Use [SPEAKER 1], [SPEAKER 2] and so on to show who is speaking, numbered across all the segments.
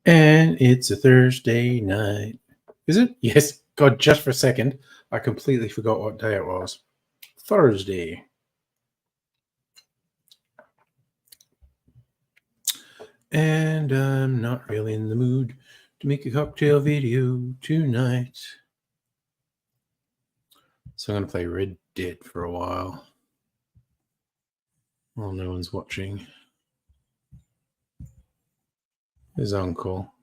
[SPEAKER 1] And it's a Thursday night. Is it? Yes. God, just for a second, I completely forgot what day it was. Thursday. And I'm not really in the mood to make a cocktail video tonight. So I'm going to play Red Dead for a while. While no one's watching. His uncle.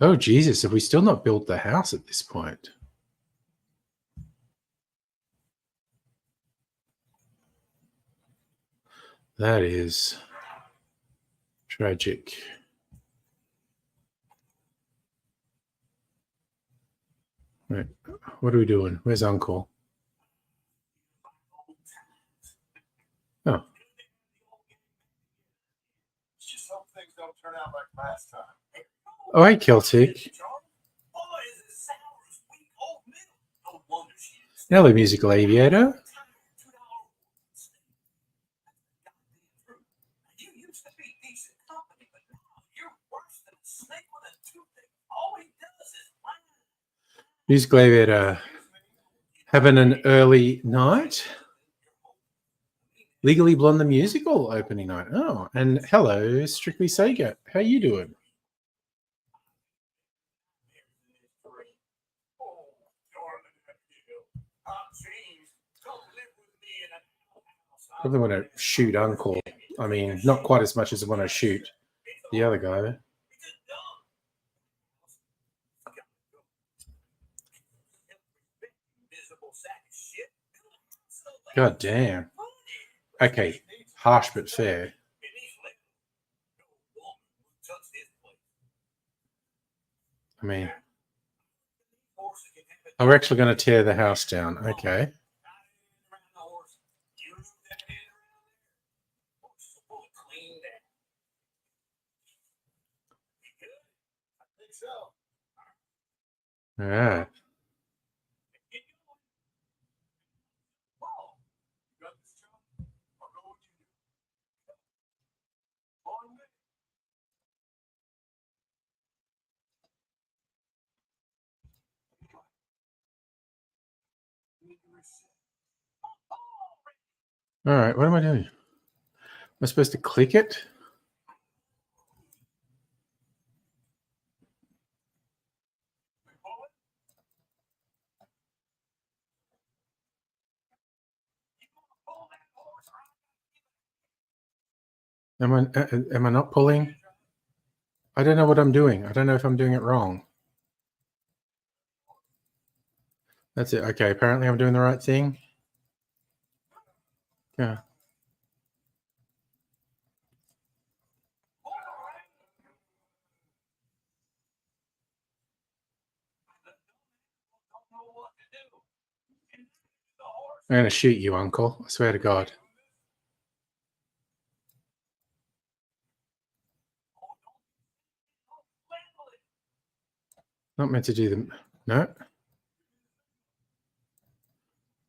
[SPEAKER 1] Oh, Jesus. Have we still not built the house at this point? That is tragic. Right. What are we doing? Where's Uncle? Oh.
[SPEAKER 2] Just hope things don't turn out like last time.
[SPEAKER 1] Oh, hey, Celtic. Hello, musical aviator. Musical aviator having an early night. Legally Blonde the musical opening night. Oh, and hello, Strictly Sega. How you doing? Probably want to shoot Uncle. I mean, not quite as much as I want to shoot the other guy. God damn. Okay, harsh but fair. I mean, oh, we're actually going to tear the house down. Okay. All right. All right, what am I doing? Am I supposed to click it? Am I not pulling? I don't know what I'm doing. I don't know if I'm doing it wrong. That's it. Okay, apparently I'm doing the right thing. Yeah. I'm going to shoot you, Uncle. I swear to God. Not meant to do them. No.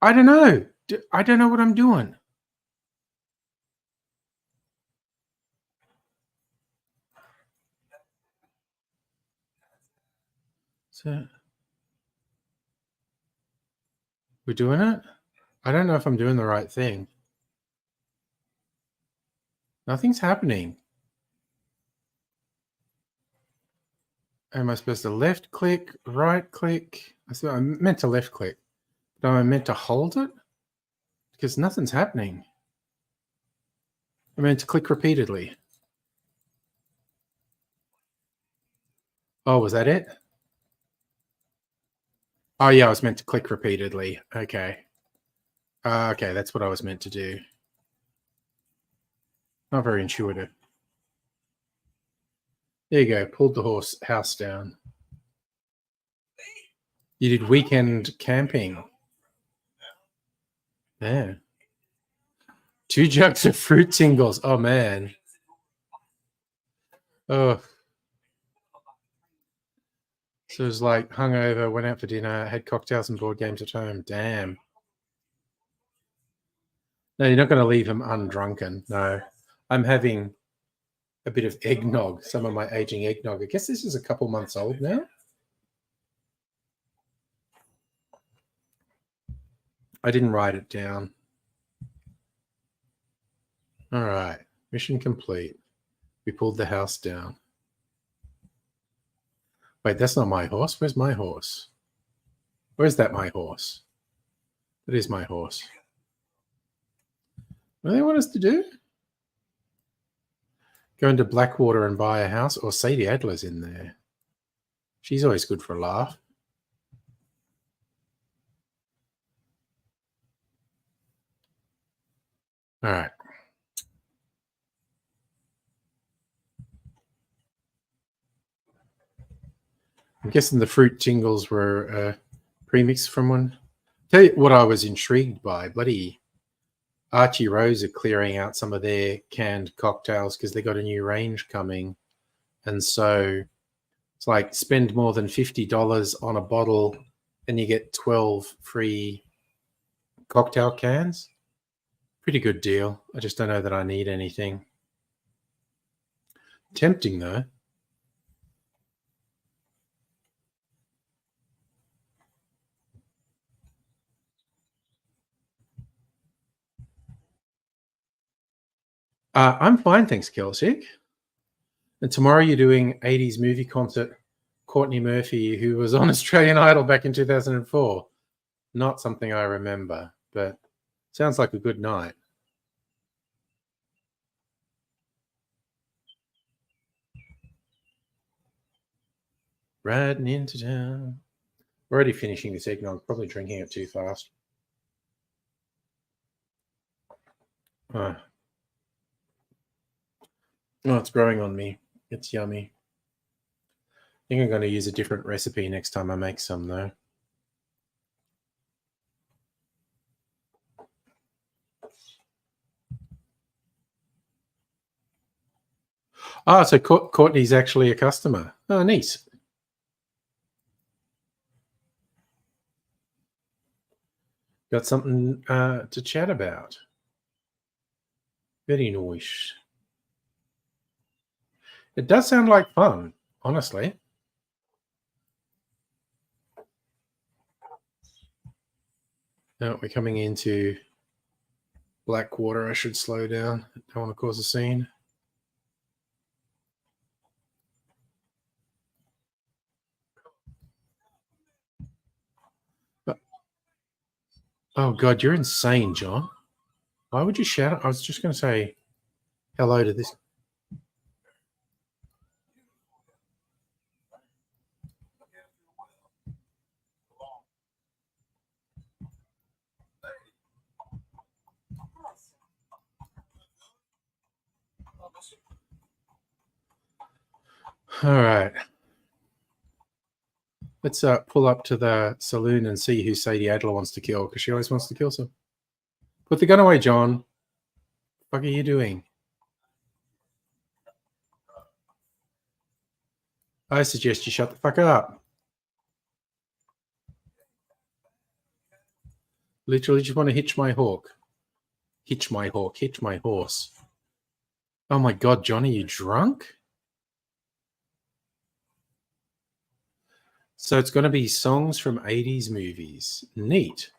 [SPEAKER 1] I don't know. I don't know what I'm doing. So we're doing it? I don't know if I'm doing the right thing. Nothing's happening. Am I supposed to left click, right click? I meant to left click. But am I meant to hold it? Because nothing's happening. I meant to click repeatedly. Oh, was that it? Oh, yeah, I was meant to click repeatedly. Okay. Okay, that's what I was meant to do. Not very intuitive. There you go. Pulled the house down. You did weekend camping. Yeah. 2 jugs of fruit tingles. Oh, man. Oh. So it was like hungover, went out for dinner, had cocktails and board games at home. Damn. No, you're not going to leave him undrunken. No. I'm having a bit of eggnog, some of my aging eggnog. I guess this is a couple months old now. I didn't write it down. All right. Mission complete. We pulled the house down. Wait, that's not my horse. Where's my horse? Where's that my horse? That is my horse. What do they want us to do? Go into Blackwater and buy a house? Or Sadie Adler's in there. She's always good for a laugh. All right. I'm guessing the fruit tingles were premixed from one. Tell you what I was intrigued by. Bloody Archie Rose are clearing out some of their canned cocktails because they got a new range coming. And so it's like spend more than $50 on a bottle and you get 12 free cocktail cans. Pretty good deal. I just don't know that I need anything. Tempting though. I'm fine, thanks, Kelsey. And tomorrow you're doing 80s movie concert. Courtney Murphy, who was on Australian Idol back in 2004. Not something I remember, but sounds like a good night. Riding into town. Already finishing this eggnog, probably drinking it too fast. Oh, it's growing on me. It's yummy. I think I'm going to use a different recipe next time I make some, though. Oh, so Courtney's actually a customer. Oh, neat. Got something to chat about. Very nice. It does sound like fun, honestly. Now we're coming into Blackwater. I should slow down. Don't want to cause a scene. Oh, God, you're insane, John. Why would you shout? I was just going to say hello to this. All right. Let's pull up to the saloon and see who Sadie Adler wants to kill, because she always wants to kill some. Put the gun away, John. What are you doing? I suggest you shut the fuck up. Literally just want to hitch my hawk. Hitch my hawk. Hitch my horse. Oh my God, John, are you drunk? So it's going to be songs from 80s movies. Neat.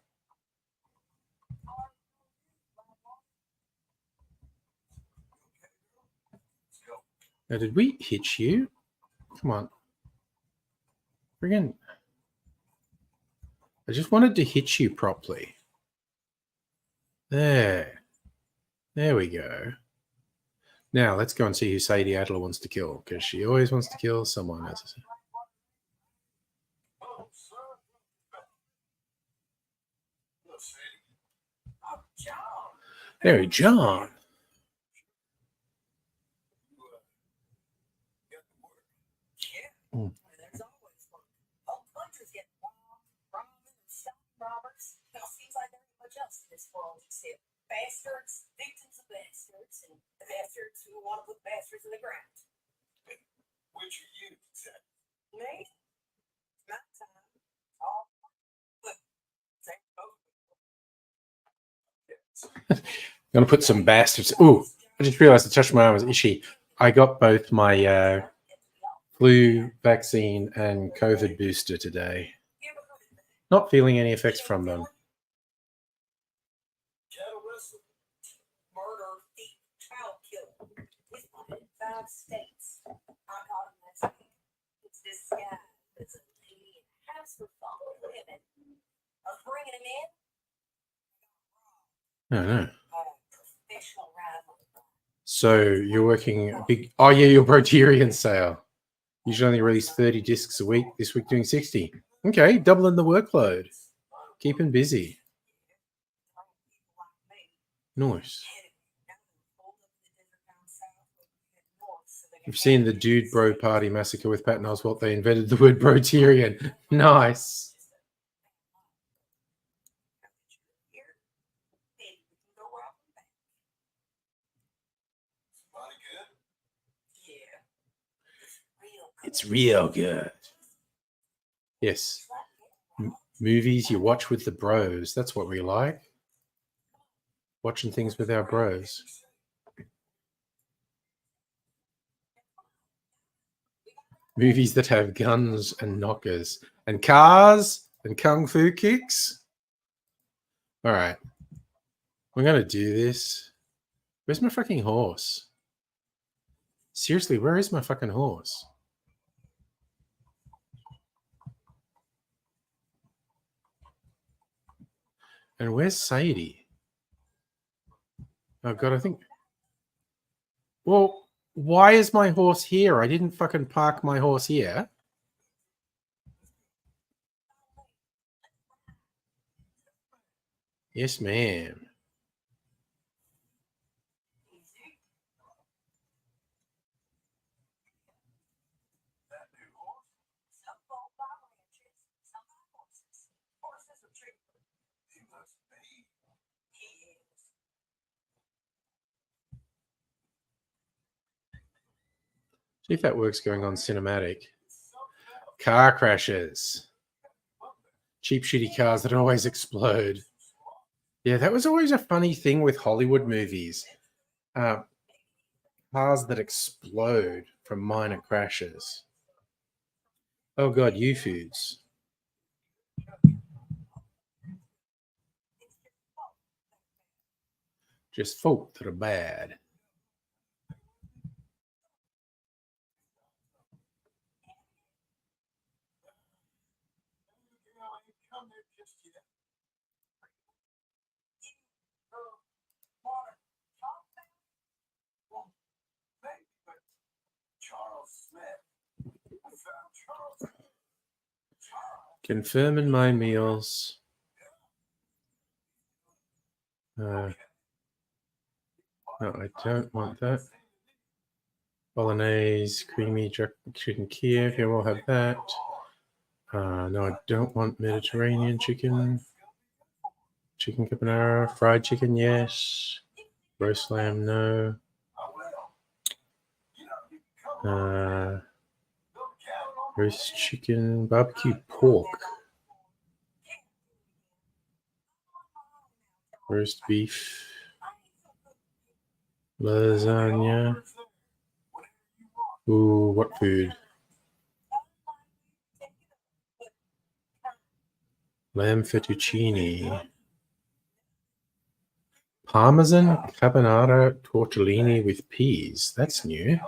[SPEAKER 1] Now, did we hitch you? Come on. Friggin'. I just wanted to hitch you properly. There. There we go. Now, let's go and see who Sadie Adler wants to kill, because she always wants to kill someone, as I said. Hey, John. Mm.
[SPEAKER 3] There's always work. Whole countries get robbing, robbers. It seems like there ain't much else in this world except bastards, victims of bastards, and the bastards who want to put bastards in the ground.
[SPEAKER 2] Which are you, exactly?
[SPEAKER 3] Me? My time. All look, same boat.
[SPEAKER 1] Gonna put some bastards. Ooh, I just realized I touched my arm as Ishi. I got both my flu vaccine and COVID booster today. Not feeling any effects from them.
[SPEAKER 2] Cattle whistle.
[SPEAKER 3] Murder, thief, child killer. He's wanted in 5 states. I caught him last week. It's this guy that's a lady in a house with 5 women. I was bringing him in.
[SPEAKER 1] I don't know.
[SPEAKER 3] Professional rival.
[SPEAKER 1] So you're working a big. Oh yeah, your Proterian sale. Usually only release 30 discs a week. This week doing 60. Okay, doubling the workload. Keeping busy. Nice. You've seen the Dude Bro Party Massacre with Patton Oswalt. They invented the word Proterian. Nice.
[SPEAKER 2] Somebody good?
[SPEAKER 3] Yeah.
[SPEAKER 1] It's real good. Yes. Movies you watch with the bros. That's what we like. Watching things with our bros. Movies that have guns and knockers and cars and kung fu kicks. All right. We're going to do this. Where's my fucking horse? Seriously, where is my fucking horse? And where's Sadie? Oh, God, I think... Well, why is my horse here? I didn't fucking park my horse here. Yes, ma'am. See if that works going on cinematic. Car crashes. Cheap, shitty cars that always explode. Yeah, that was always a funny thing with Hollywood movies. Cars that explode from minor crashes. Oh, God, U-Foods. Just folk that are bad. Confirming my meals. No, I don't want that. Bolognese, creamy chicken Kiev. Yeah, we'll have that. No, I don't want Mediterranean chicken. Chicken carbonara. Fried chicken, yes. Roast lamb, no. Roast chicken, barbecue pork. Roast beef. Lasagna. Ooh, what food? Lamb fettuccine. Parmesan carbonara tortellini with peas. That's new.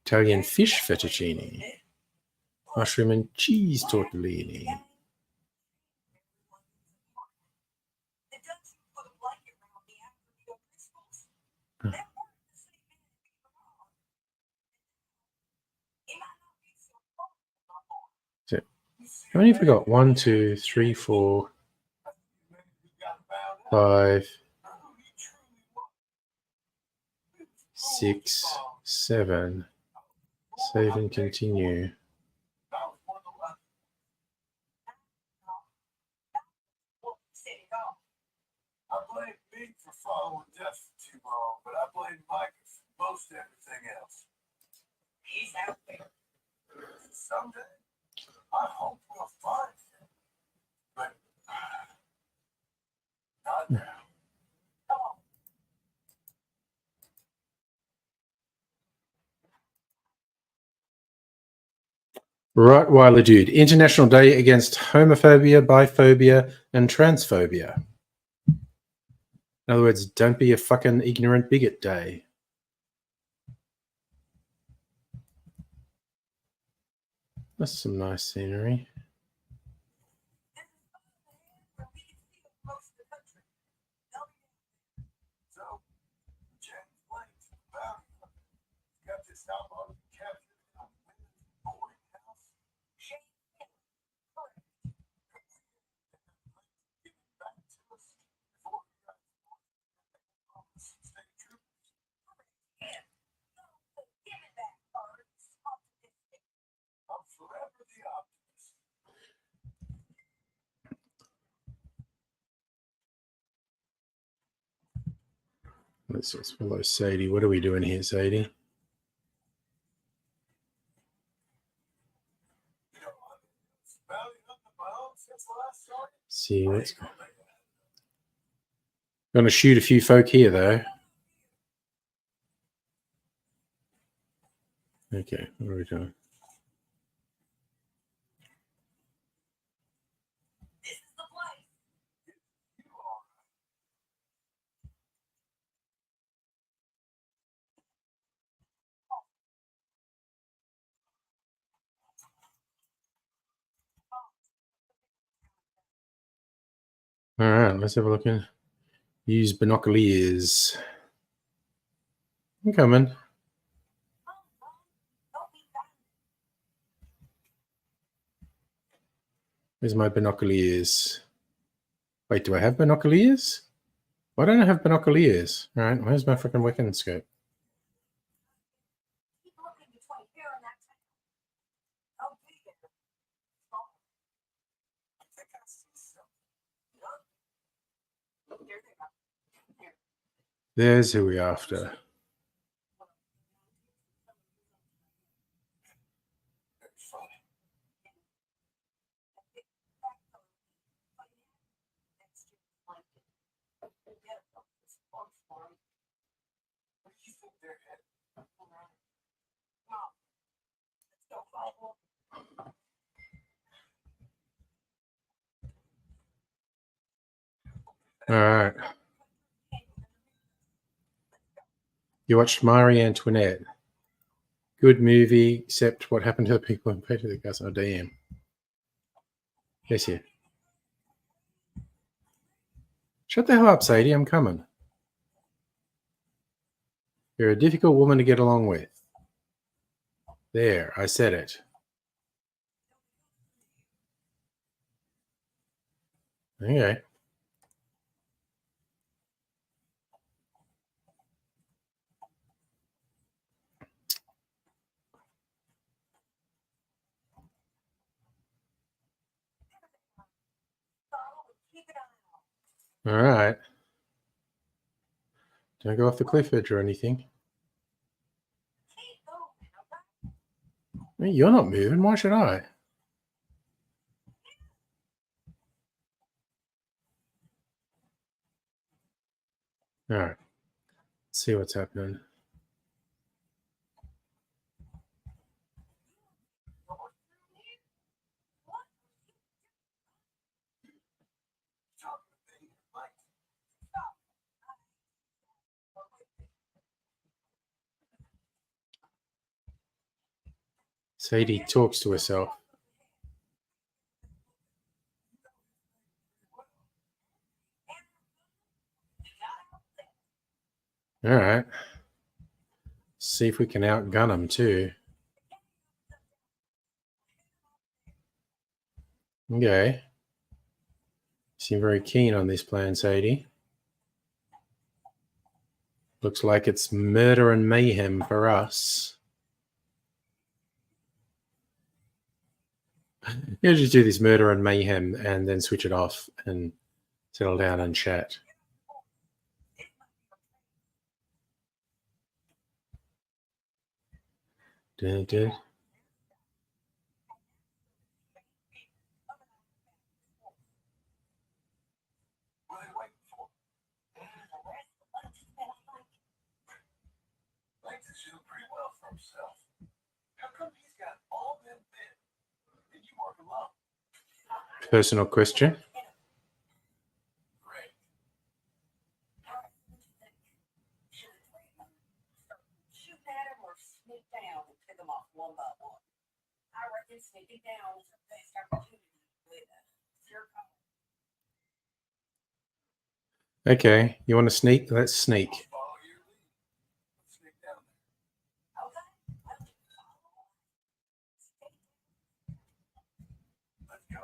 [SPEAKER 1] Italian fish fettuccine. Mushroom and cheese tortellini. So, how many have we got? 1, 2, 3, 4, 5, 6, 7, Save and continue.
[SPEAKER 2] I was one of the lucky.
[SPEAKER 3] Set it off.
[SPEAKER 2] I blame me for following Jeff for too long, but I blame Mike for most everything else.
[SPEAKER 3] He's out there.
[SPEAKER 2] Someday, I hope we'll find him. But not now.
[SPEAKER 3] Come on.
[SPEAKER 1] Rottweiler dude. International Day Against Homophobia, Biphobia, and Transphobia. In other words, don't be a fucking ignorant bigot day. That's some nice scenery.
[SPEAKER 3] Where we can see most of the country.
[SPEAKER 2] So, James Blake's about it. Got this outlaw captured in a women's boarding house.
[SPEAKER 3] Shane Miller. Correct.
[SPEAKER 2] Give it back to us before we got state troopers.
[SPEAKER 3] Yeah. No, the give it back part is optimistic.
[SPEAKER 2] I'm forever the optimist.
[SPEAKER 1] Let's just follow Sadie. What are we doing here, Sadie?
[SPEAKER 2] You know, I've been bounty hunting my own since last started.
[SPEAKER 1] See what's going to shoot a few folk here, though. Okay, what are we doing?
[SPEAKER 3] This is the place.
[SPEAKER 2] You are.
[SPEAKER 1] All right, let's have a look in. Use binoculars. I'm coming.
[SPEAKER 3] Don't be bad.
[SPEAKER 1] Where's my binoculars? Wait, do I have binoculars? Why don't I have binoculars? All right, where's my freaking Wiccan scope?
[SPEAKER 3] Keep looking between here and that town. Oh, be there. Oh,
[SPEAKER 2] I think I see something.
[SPEAKER 3] there they go. There.
[SPEAKER 1] There's who we're after.
[SPEAKER 2] Very funny. Where do you think they're headed?
[SPEAKER 1] All right. You watched Marie Antoinette. Good movie, except what happened to the people in Peter the Gus. Oh, damn. Yes, here. Shut the hell up, Sadie. I'm coming. You're a difficult woman to get along with. There, I said it. Okay. All right. Don't go off the cliff edge or anything. Hey, you're not moving. Why should I? All right. Let's see what's happening. Sadie talks to herself. All right. See if we can outgun them too. Okay. Seem very keen on this plan, Sadie. Looks like it's murder and mayhem for us. You just do this murder and mayhem and then switch it off and settle down and chat. Dun, dun.
[SPEAKER 2] What are they waiting for? Likes to shoot pretty well for himself. How come he's got all them men and you work alone?
[SPEAKER 1] Personal question.
[SPEAKER 2] Great.
[SPEAKER 3] Shoot at him or sneak down and pick him off one by one. I reckon sneaking down is the best opportunity with your call.
[SPEAKER 1] Okay, you want to sneak? Let's sneak.
[SPEAKER 2] I'll follow your lead. Let's sneak down there.
[SPEAKER 3] Okay.
[SPEAKER 2] Let's go.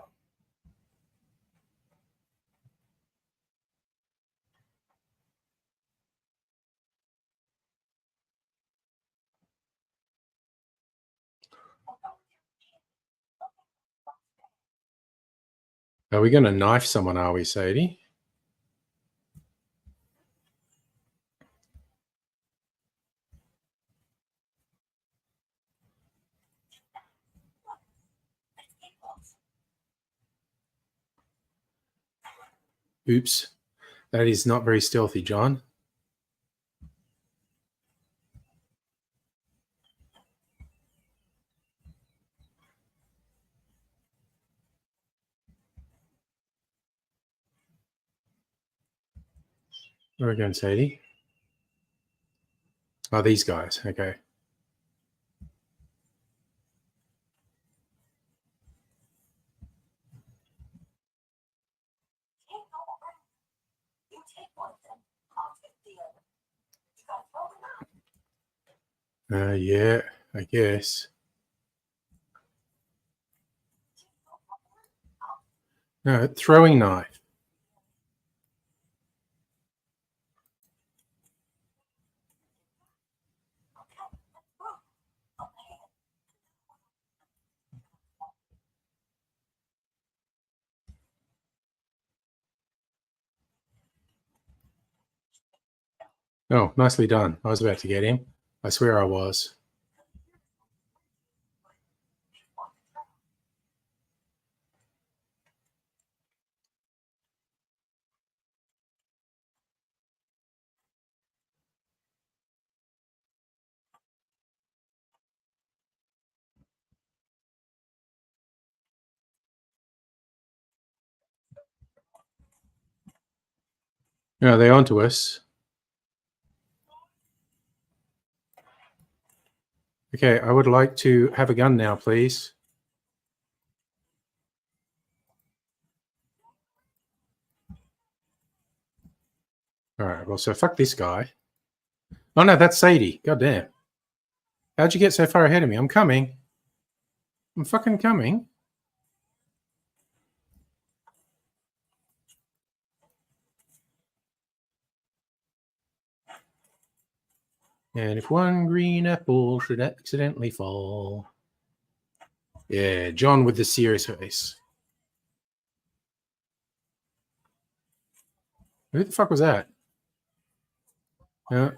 [SPEAKER 1] Are we going to knife someone, are we, Sadie? Oops. That is not very stealthy, John. Where are we going, Sadie? Oh, these guys. Okay.
[SPEAKER 3] You take one of them, I'll take the other. You gotta throw them out.
[SPEAKER 1] Yeah, I guess. No, throwing knife. Oh, nicely done. I was about to get him. I swear I was. No, they're onto us. Okay, I would like to have a gun now, please. All right, well, so fuck this guy. Oh, no, that's Sadie. God damn. How'd you get so far ahead of me? I'm coming. I'm fucking coming. And if one green apple should accidentally fall. Yeah, John with the serious face. Who the fuck was that? Oh,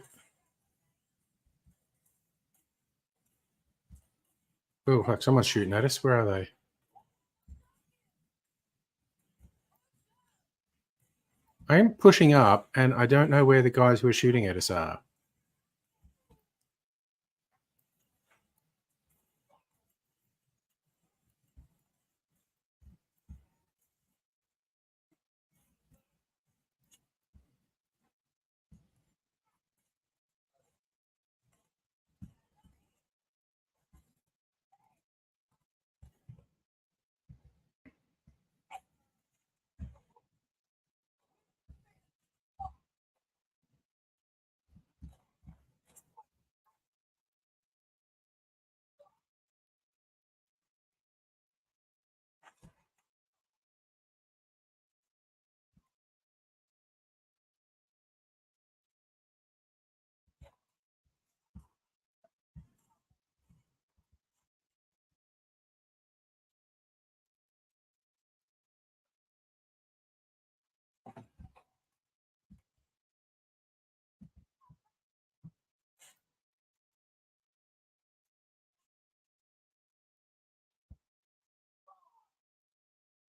[SPEAKER 1] fuck, someone's shooting at us. Where are they? I'm pushing up, and I don't know where the guys who are shooting at us are.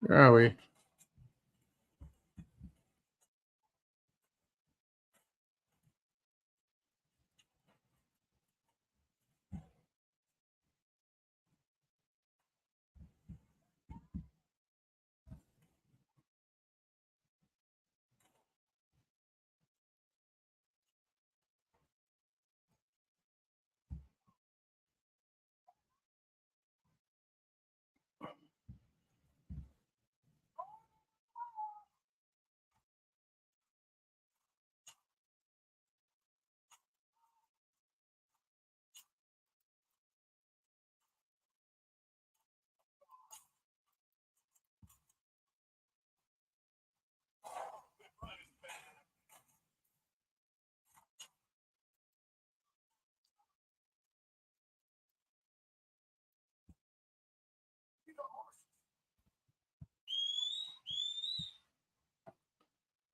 [SPEAKER 1] Where are we?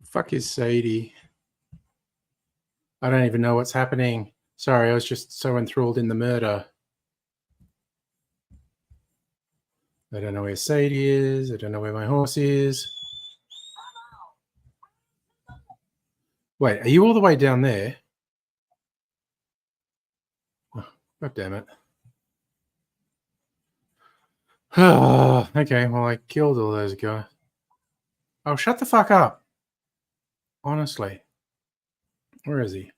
[SPEAKER 1] Fuck is Sadie? I don't even know what's happening. Sorry, I was just so enthralled in the murder. I don't know where Sadie is. I don't know where my horse is. Wait, are you all the way down there? Oh, God damn it. Oh, okay, well, I killed all those guys. Oh, shut the fuck up. Honestly. Where is he?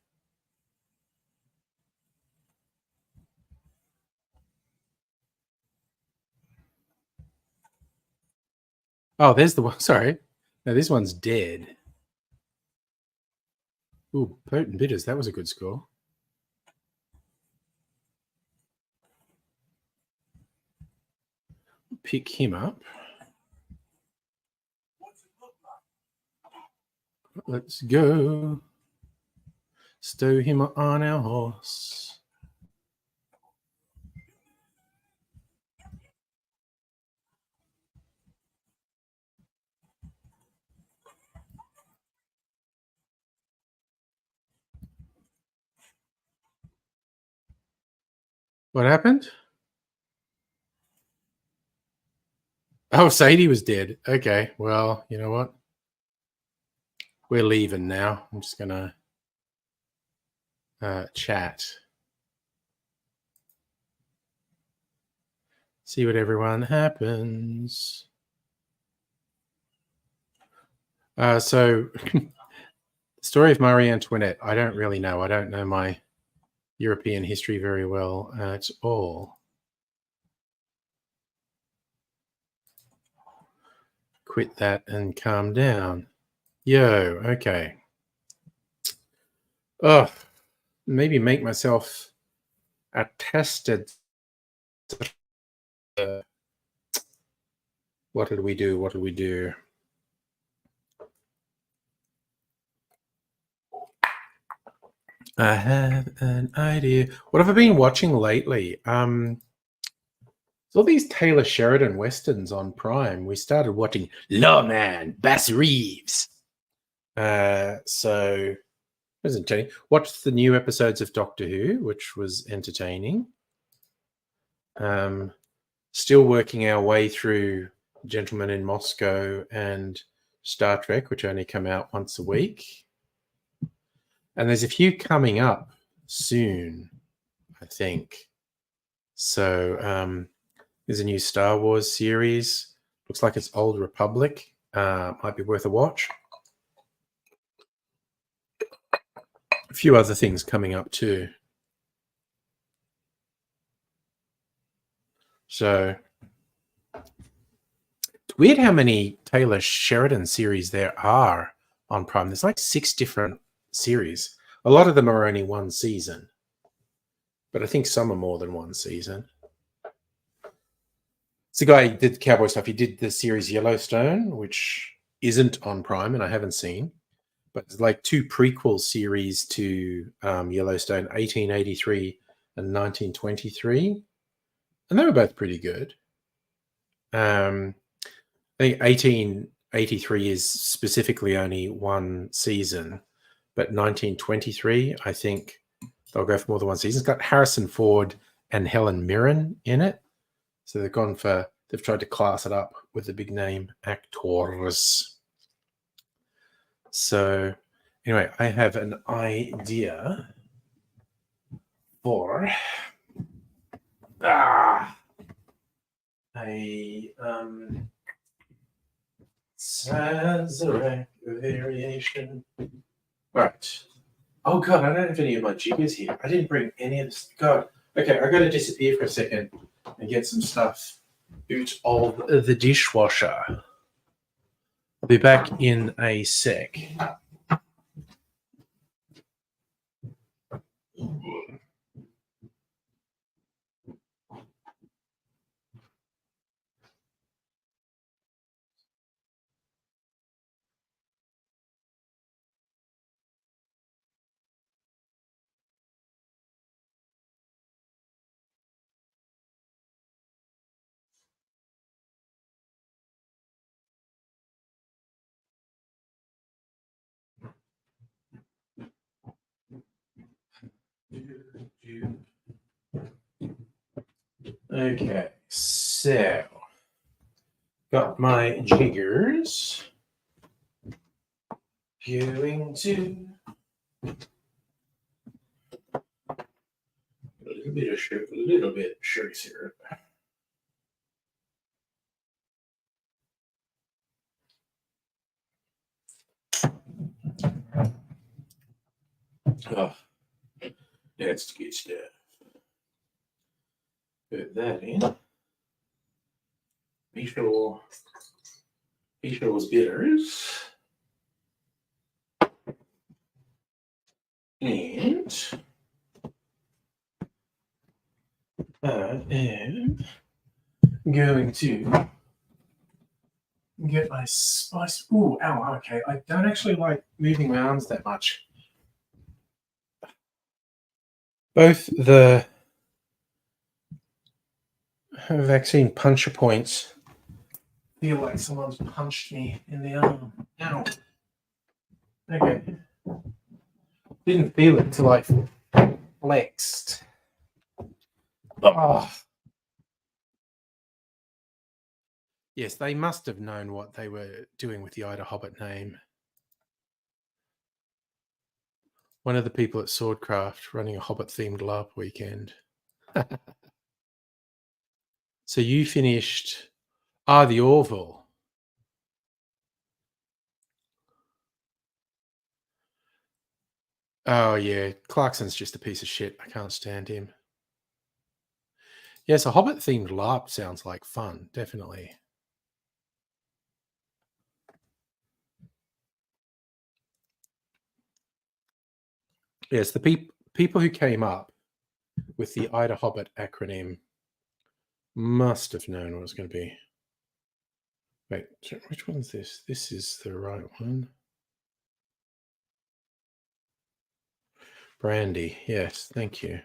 [SPEAKER 1] Oh, there's the one. Sorry. No, this one's dead. Ooh, potent bitters. That was a good score. Pick him up. Let's go. Stow him on our horse. What happened? Oh, Sadie was dead. Okay, well, you know what? We're leaving now. I'm just going to chat. See what everyone happens. So, the story of Marie Antoinette, I don't really know. I don't know my European history very well at all. Quit that and calm down. Yo, okay. Oh, maybe make myself attested. What did we do? What did we do? I have an idea. What have I been watching lately? All these Taylor Sheridan westerns on Prime. We started watching Lawman, Bass Reeves. So it was entertaining. Watched the new episodes of Doctor Who, which was entertaining. Still working our way through Gentlemen in Moscow and Star Trek, which only come out once a week. And there's a few coming up soon, I think. So there's a new Star Wars series. Looks like it's Old Republic. Might be worth a watch. A few other things coming up too. So it's weird how many Taylor Sheridan series there are on Prime. There's like 6 different series. A lot of them are only one season, but I think some are more than one season. It's the guy who did cowboy stuff. He did the series Yellowstone, which isn't on Prime and I haven't seen, but it's like 2 prequel series to Yellowstone, 1883 and 1923. And they were both pretty good. I think 1883 is specifically only one season, but 1923, I think they'll go for more than one season. It's got Harrison Ford and Helen Mirren in it. So they've tried to class it up with the big name actors. So anyway, I have an idea for a Sazerac variation. Right. Oh god, I don't have any of my jiggers here. I didn't bring any of this. God. Okay, I gotta disappear for a second and get some stuff out of the dishwasher. I'll be back in a sec. Okay, so got my jiggers. Going to a little bit of sugar syrup. Oh, that's the good stuff. Put that in. Michel's bitters. And I am going to get my spice. Ooh, ow, okay. I don't actually like moving my arms that much. Both the vaccine puncture points feel like someone's punched me in the arm. Ow. Okay. Didn't feel it until I flexed. Oh. Yes, they must have known what they were doing with the IDAHOBIT name. One of the people at Swordcraft running a Hobbit-themed LARP weekend. So you finished the Orville. Oh, yeah. Clarkson's just a piece of shit. I can't stand him. Yes, a Hobbit-themed LARP sounds like fun, definitely. Yes, the people who came up with the IDAHOBIT acronym must have known what it was going to be. Wait, which one's this? This is the right one. Brandy, yes, thank you. I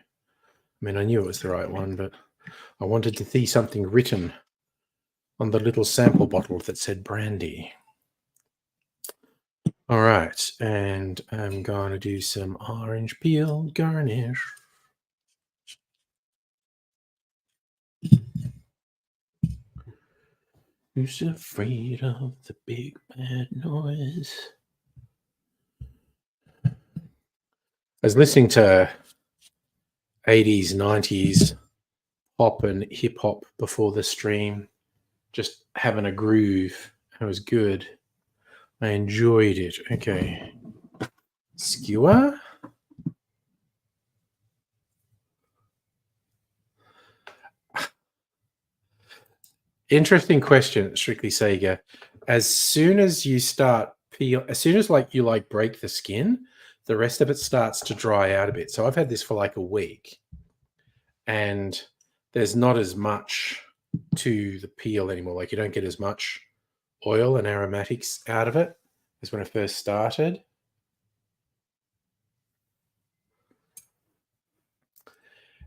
[SPEAKER 1] mean, I knew it was the right one, but I wanted to see something written on the little sample bottle that said brandy. All right, and I'm going to do some orange peel garnish. Who's afraid of the big bad noise? I was listening to 80s, 90s pop and hip hop before the stream, just having a groove. It was good. I enjoyed it. Okay. Skewer? Interesting question, Strictly Sega. As soon as you start as soon as you break the skin, the rest of it starts to dry out a bit. So I've had this for like a week, and there's not as much to the peel anymore. Like you don't get as much oil and aromatics out of it as when I first started.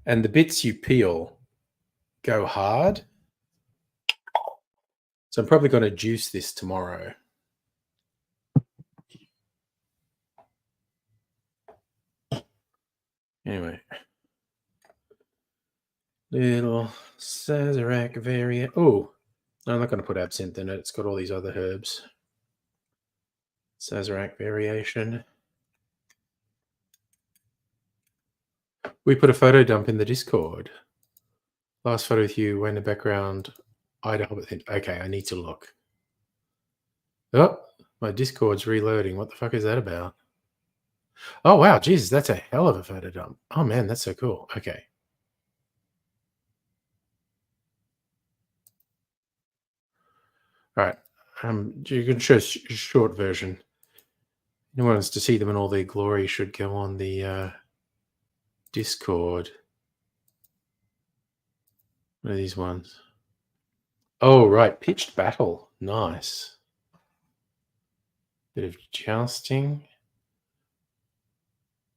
[SPEAKER 1] And the bits you peel go hard. So I'm probably going to juice this tomorrow. Anyway. Little Sazerac variant. Oh, I'm not going to put absinthe in it. It's got all these other herbs. Sazerac variation. We put a photo dump in the Discord. Last photo with you, when the background, IDAHOBIT. Okay, I need to look. Oh, my Discord's reloading. What the fuck is that about? Oh, wow. Jesus, that's a hell of a photo dump. Oh, man, that's so cool. Okay. All right. You can show a short version. Anyone wants to see them in all their glory should go on the Discord. What are these ones? Oh, right. Pitched battle. Nice. Bit of jousting.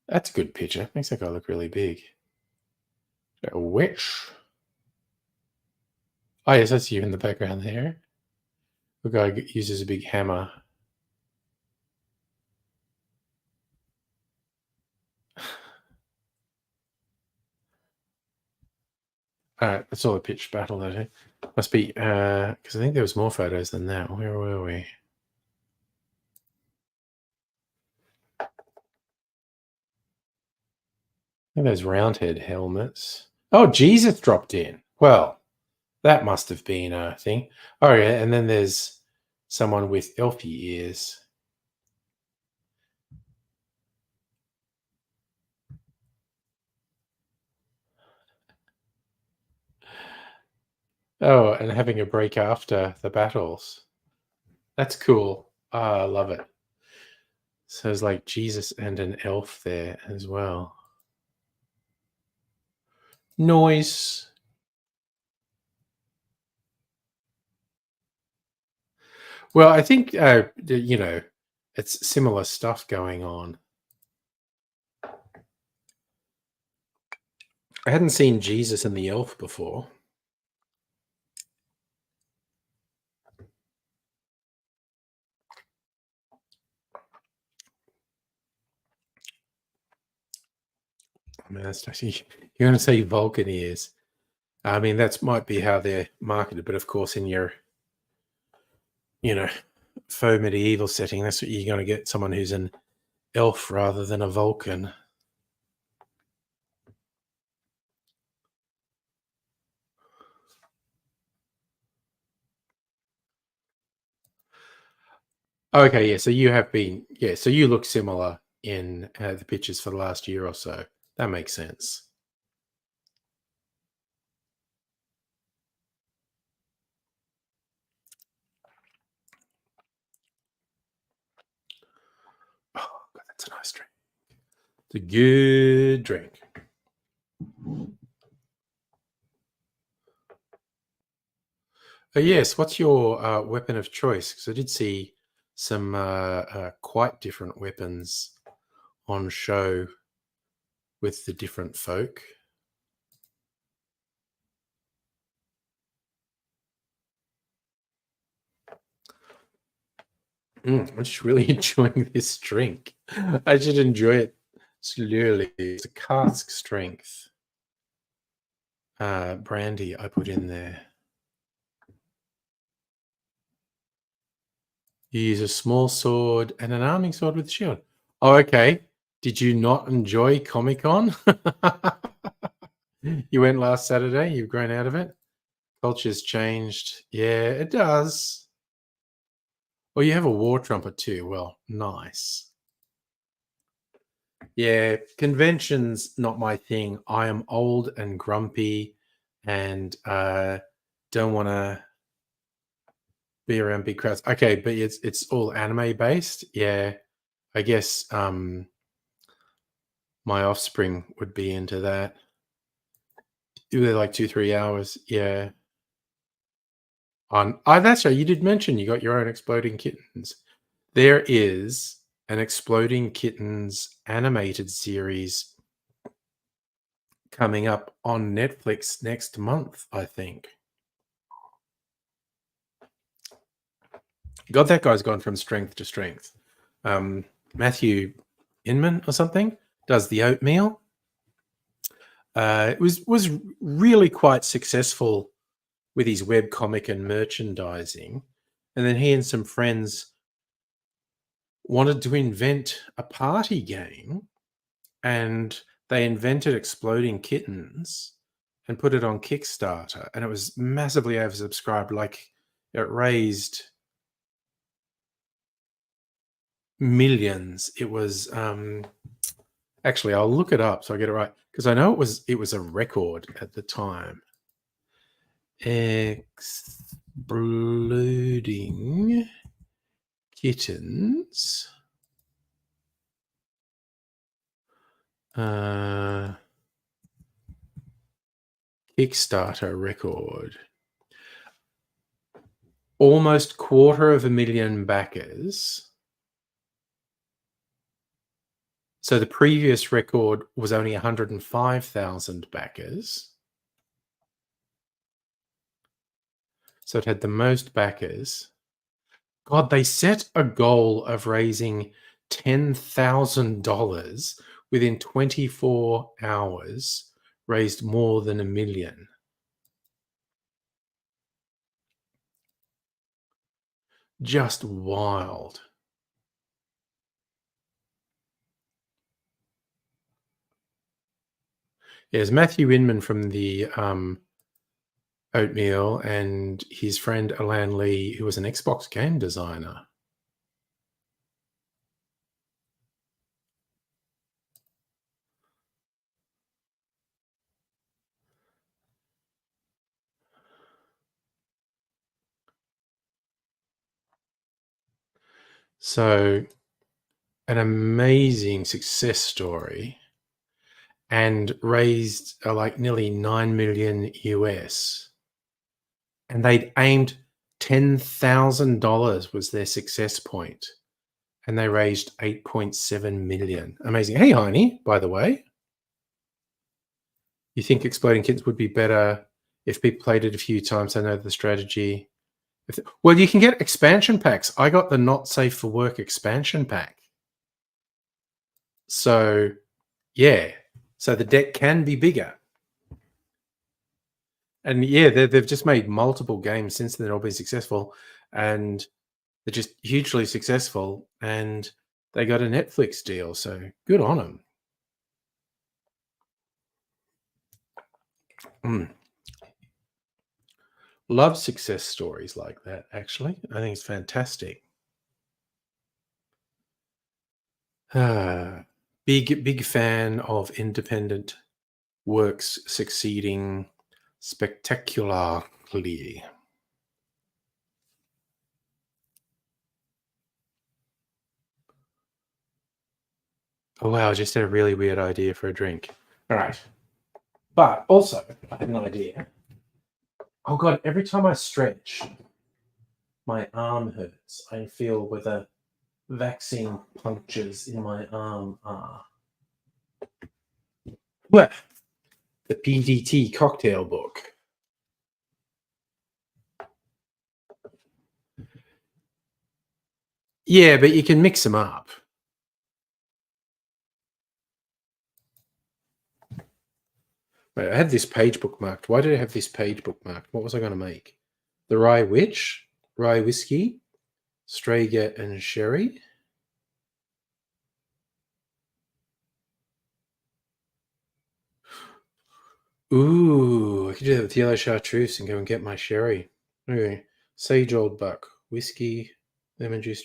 [SPEAKER 1] That's a good picture. Makes that guy look really big. A witch. Oh, yes, that's you in the background there. The guy uses a big hammer. All right, that's all a pitched battle, though. Must be, because I think there was more photos than that. Where were we? I think those roundhead helmets. Oh, Jesus dropped in. Well, that must have been a thing. Oh, yeah, and then there's someone with elfy ears. Oh, and having a break after the battles. That's cool. I love it. So there's like Jesus and an elf there as well. Noise. Well, I think, you know, it's similar stuff going on. I hadn't seen Jesus and the elf before. I mean, that's actually, you're going to say Vulcan ears. I mean, that might be how they're marketed, but of course, in your, you know, faux medieval setting, that's what you're going to get, someone who's an elf rather than a Vulcan. Okay, yeah. So you have been, yeah. So you look similar in the pictures for the last year or so. That makes sense. Oh, God, that's a nice drink. It's a good drink. Yes. What's your weapon of choice? Because I did see some quite different weapons on show with the different folk. I'm just really enjoying this drink. I should enjoy it slowly. It's a cask strength brandy I put in there. You use a small sword and an arming sword with a shield. Oh, okay. Did you not enjoy Comic-Con? You went last Saturday. You've grown out of it. Culture's changed. Yeah, it does. Well, you have a war trumpet too. Well, nice. Yeah, conventions not my thing. I am old and grumpy and don't want to be around big crowds. Okay, but it's all anime based. Yeah. I guess my offspring would be into that. They're like 2-3 hours. Yeah. That's right. You did mention you got your own exploding kittens. There is an exploding kittens animated series coming up on Netflix next month, I think. God, that guy's gone from strength to strength. Matthew Inman or something does the oatmeal. It was really quite successful with his webcomic and merchandising. And then he and some friends wanted to invent a party game, and they invented exploding kittens and put it on Kickstarter, and it was massively oversubscribed. Like, it raised millions. It was actually, I'll look it up so I get it right, because I know it was a record at the time. Exploding kittens. Kickstarter record. Almost 250,000 backers. So the previous record was only 105,000 backers. So it had the most backers. God, they set a goal of raising $10,000 within 24 hours, raised more than $1 million. Just wild. There's Matthew Inman from the Oatmeal and his friend Alan Lee, who was an Xbox game designer. So, an amazing success story, and raised like nearly 9 million US. And they'd aimed $10,000 was their success point, and they raised 8.7 million. Amazing. Hey, Heine, by the way, you think Exploding Kittens would be better if people played it a few times? They know the strategy. Well, you can get expansion packs. I got the Not Safe for Work expansion pack. So, yeah. So the deck can be bigger. And yeah, they've just made multiple games since then, all been successful. And they're just hugely successful. And they got a Netflix deal. So good on them. Love success stories like that, actually. I think it's fantastic. Big fan of independent works succeeding spectacularly. Oh, wow, I just had a really weird idea for a drink. All right. But also, I had an idea. Oh, God, every time I stretch, my arm hurts. I feel where the vaccine punctures in my arm are. Well, the PDT cocktail book. Yeah, but you can mix them up. Wait, I had this page bookmarked. Why did I have this page bookmarked? What was I going to make? The Rye Witch, Rye Whiskey, Strager and Sherry. Ooh, I could do that with yellow chartreuse and go and get my sherry. Okay, Sage Old Buck, whiskey, lemon juice.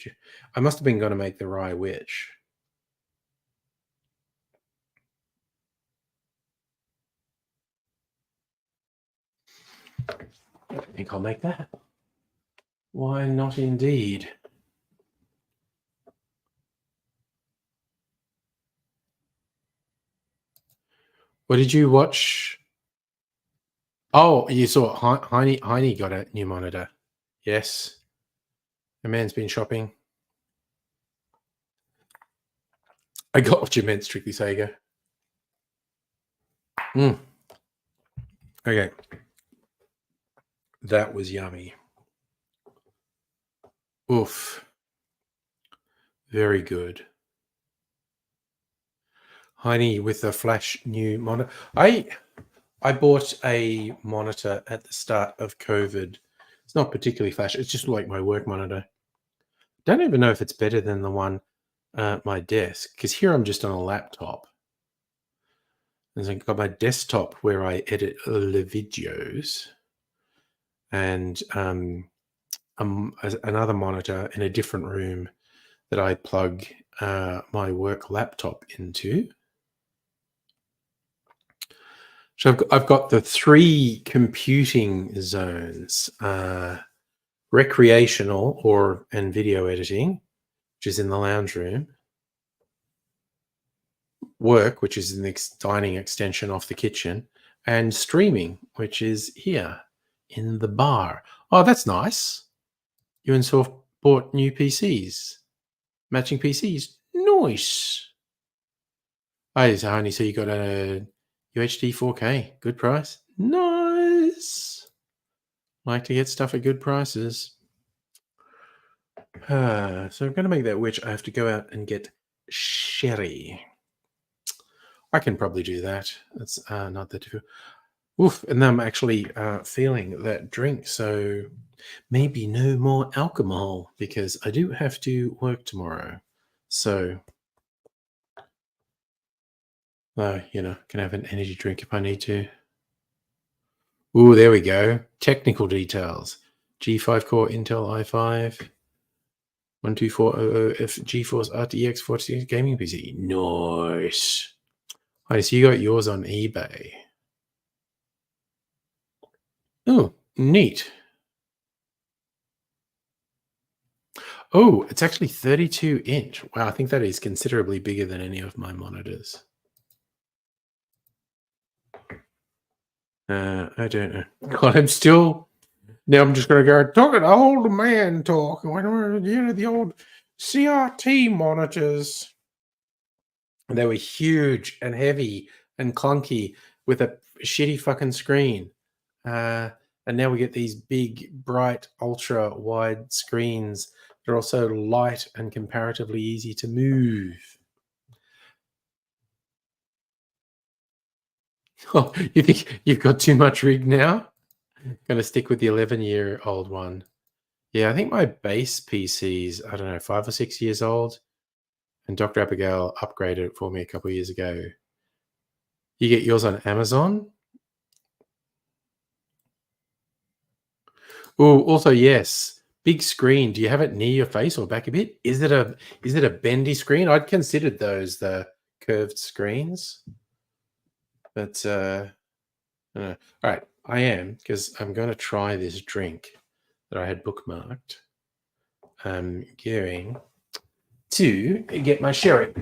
[SPEAKER 1] I must have been going to make the Rye Witch. I think I'll make that. Why not indeed? What did you watch? Oh, you saw Heine got a new monitor. Yes. The man's been shopping. I got what you meant, Strictly Sega. Okay. That was yummy. Oof. Very good. Heine with the flash new monitor. I bought a monitor at the start of COVID. It's not particularly flashy. It's just like my work monitor. Don't even know if it's better than the one at my desk, because here I'm just on a laptop. And so I've got my desktop where I edit the videos, and another monitor in a different room that I plug my work laptop into. So I've got the 3 computing zones: recreational and video editing, which is in the lounge room; work, which is in the dining extension off the kitchen; and streaming, which is here in the bar. Oh, that's nice. You and Soph bought new PCs, matching PCs. Nice. Oh, honey, so you got a UHD 4K, good price. Nice. Like to get stuff at good prices. So I'm going to make that witch. I have to go out and get sherry. I can probably do that. That's not that difficult. Oof, and then I'm actually feeling that drink. So maybe no more alcohol, because I do have to work tomorrow. So, can have an energy drink if I need to. Ooh, there we go. Technical details. G5 core Intel i5. 12400F GeForce RTX 40 gaming PC. Nice. I see you got yours on eBay. Oh, neat. Oh, it's actually 32-inch. Wow, I think that is considerably bigger than any of my monitors. I don't know. God, I'm just going to go talking old man talk. The old CRT monitors. And they were huge and heavy and clunky with a shitty fucking screen. And now we get these big, bright, ultra wide screens. They're also light and comparatively easy to move. Oh, you think you've got too much rig now? Going to stick with the 11-year-old one. Yeah, I think my base PC's, I don't know, 5 or 6 years old. And Dr. Abigail upgraded it for me a couple of years ago. You get yours on Amazon? Oh, also, yes. Big screen. Do you have it near your face or back a bit? Is it a bendy screen? I'd considered those the curved screens. But I don't know. All right, I am, because I'm going to try this drink that I had bookmarked. I'm going to get my sherry.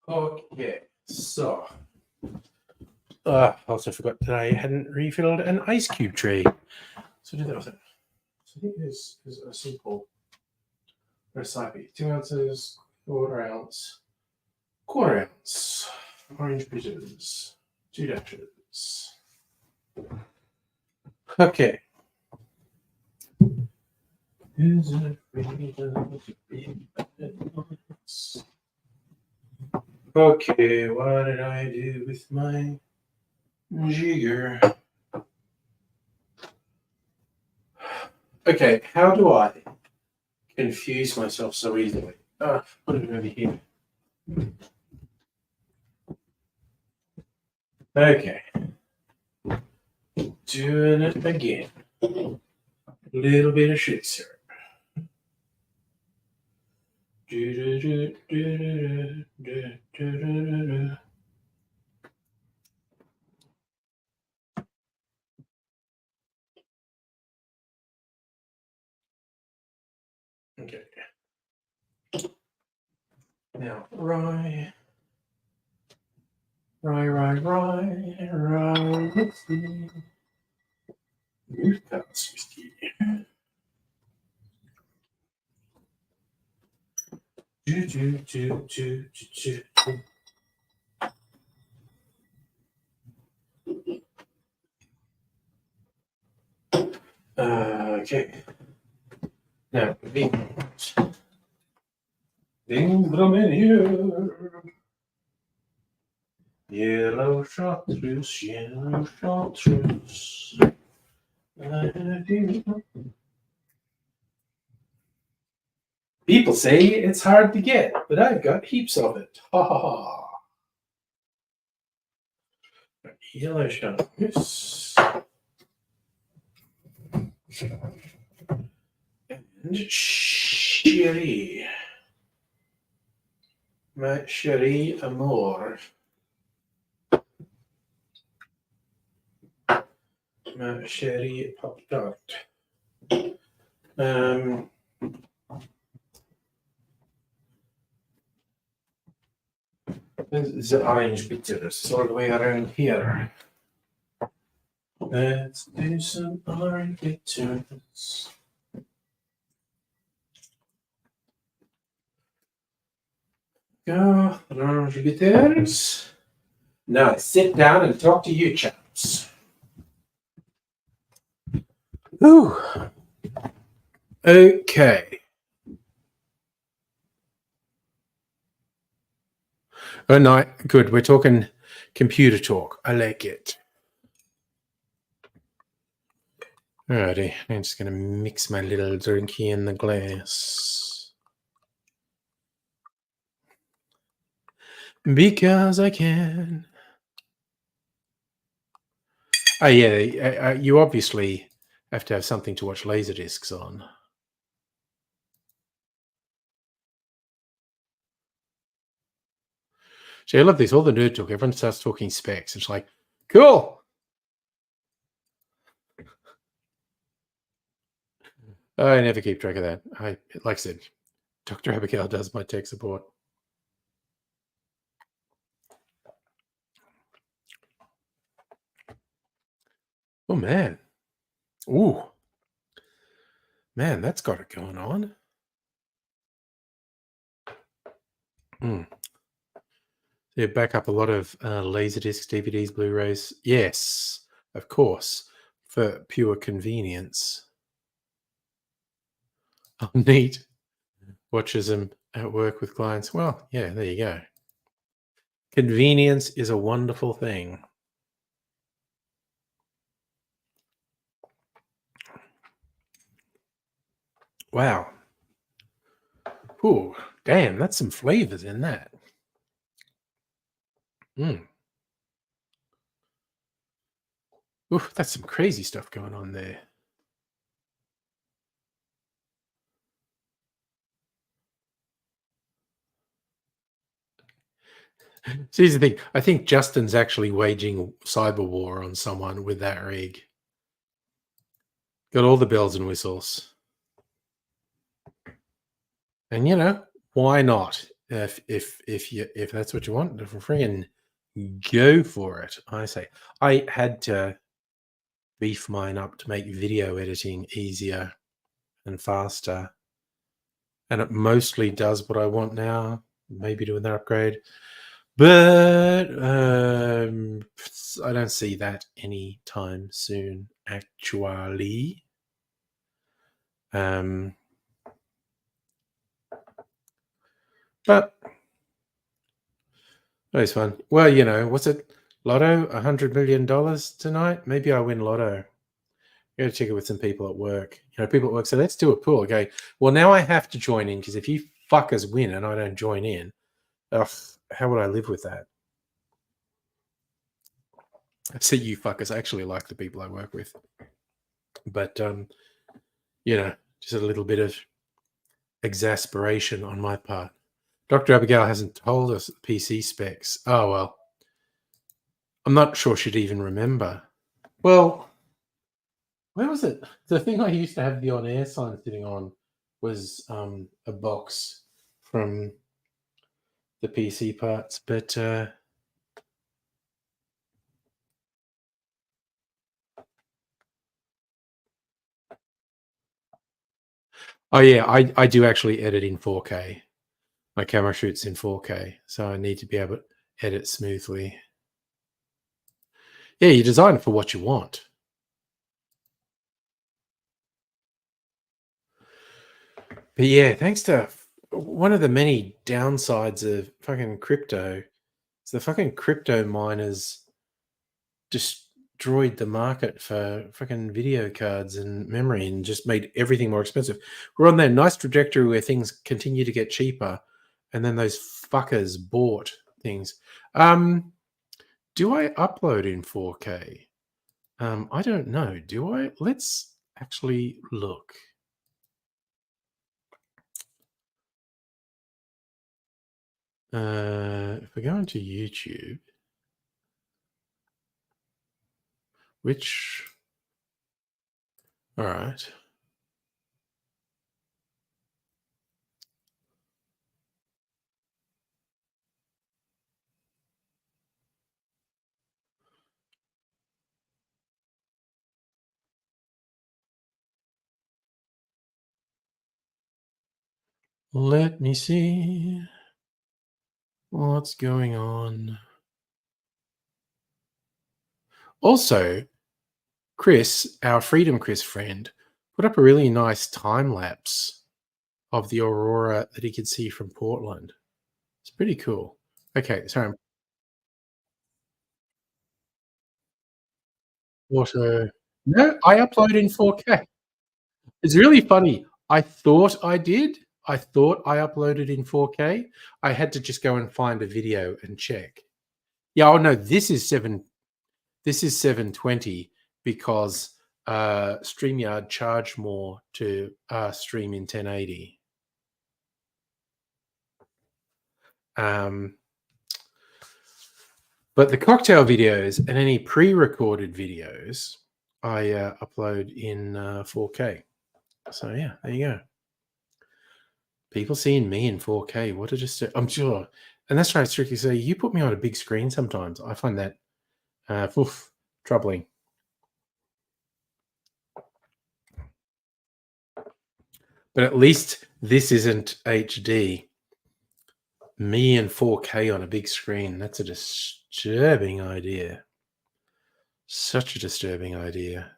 [SPEAKER 1] Okay, so I also forgot that I hadn't refilled an ice cube tray. So do that with it. So I think this is a simple recipe. 2 ounces quarter ounce orange bitters, 2 dashes. Okay. Is it really to be balanced? Okay, what did I do with my jigger? Okay, how do I confuse myself so easily? Put it over here. Okay. Doing it again. A little bit of shit syrup. Okay. Now, rye. Whiskey. Newcastle whiskey. Okay. Now, beans. Beans come in here. Yellow chartreuse, yellow chartreuse. People say it's hard to get, but I've got heaps of it. Ha ha ha. Yellow chartreuse. And sherry. My sherry amour. My sherry pop tart. The orange bitters all the way around here. Let's do some orange bitters. Go, orange bitters. Now sit down and talk to you chaps. Ooh. Okay. Oh, no, good. We're talking computer talk. I like it. Alrighty, I'm just going to mix my little drinky in the glass. Because I can. Oh, yeah, you obviously have to have something to watch Laserdiscs on. See, I love this. All the nerd talk, everyone starts talking specs. It's like, cool. I never keep track of that. Like I said, Dr. Abigail does my tech support. Oh, man. Ooh. Man, that's got it going on. They back up a lot of Laserdiscs, DVDs, Blu-rays. Yes, of course, for pure convenience. Oh, neat. Watches them at work with clients. Well, yeah, there you go. Convenience is a wonderful thing. Wow. Ooh, damn, that's some flavors in that. Ooh, that's some crazy stuff going on there. So here's the thing. I think Justin's actually waging cyber war on someone with that rig. Got all the bells and whistles. And you know, why not? If that's what you want, friggin' go for it. I say. I had to beef mine up to make video editing easier and faster. and it mostly does what I want now. Maybe do another upgrade, but I don't see that anytime soon. Actually, but it's fun. Well, you know, what's it? Lotto, $100 million tonight. Maybe I win Lotto. I got to check it with some people at work. You know, people at work say, let's do a pool. Okay. Well, now I have to join in because if you fuckers win and I don't join in, ugh, how would I live with that? I see you fuckers. I actually like the people I work with. But, you know, just a little bit of exasperation on my part. Dr. Abigail hasn't told us PC specs. Oh, well. I'm not sure she'd even remember. Well, where was it? The thing I used to have the on-air sign sitting on was a box from the PC parts, but oh yeah, I do actually edit in 4K. My camera shoots in 4K, so I need to be able to edit smoothly. Yeah, you design it for what you want. But yeah, thanks to one of the many downsides of fucking crypto is the fucking crypto miners destroyed the market for fucking video cards and memory and just made everything more expensive. We're on that nice trajectory where things continue to get cheaper, and then those fuckers bought things. Do I upload in 4K? I don't know. Do I? Let's actually look. If we go into YouTube, which, all right. Let me see what's going on. Also, Chris, our Freedom Chris friend, put up a really nice time lapse of the aurora that he could see from Portland. It's pretty cool. Okay, sorry. Auto. No, I upload in 4K. It's really funny. I thought I did. I thought I uploaded in 4K. I had to just go and find a video and check. Yeah, oh no, this is 720 because StreamYard charged more to stream in 1080. But the cocktail videos and any pre-recorded videos I upload in 4K. So yeah, there you go. People seeing me in 4K. What a just I'm sure. And that's right, Strictly. So you put me on a big screen sometimes. I find that troubling. But at least this isn't HD. Me in 4K on a big screen. That's a disturbing idea. Such a disturbing idea.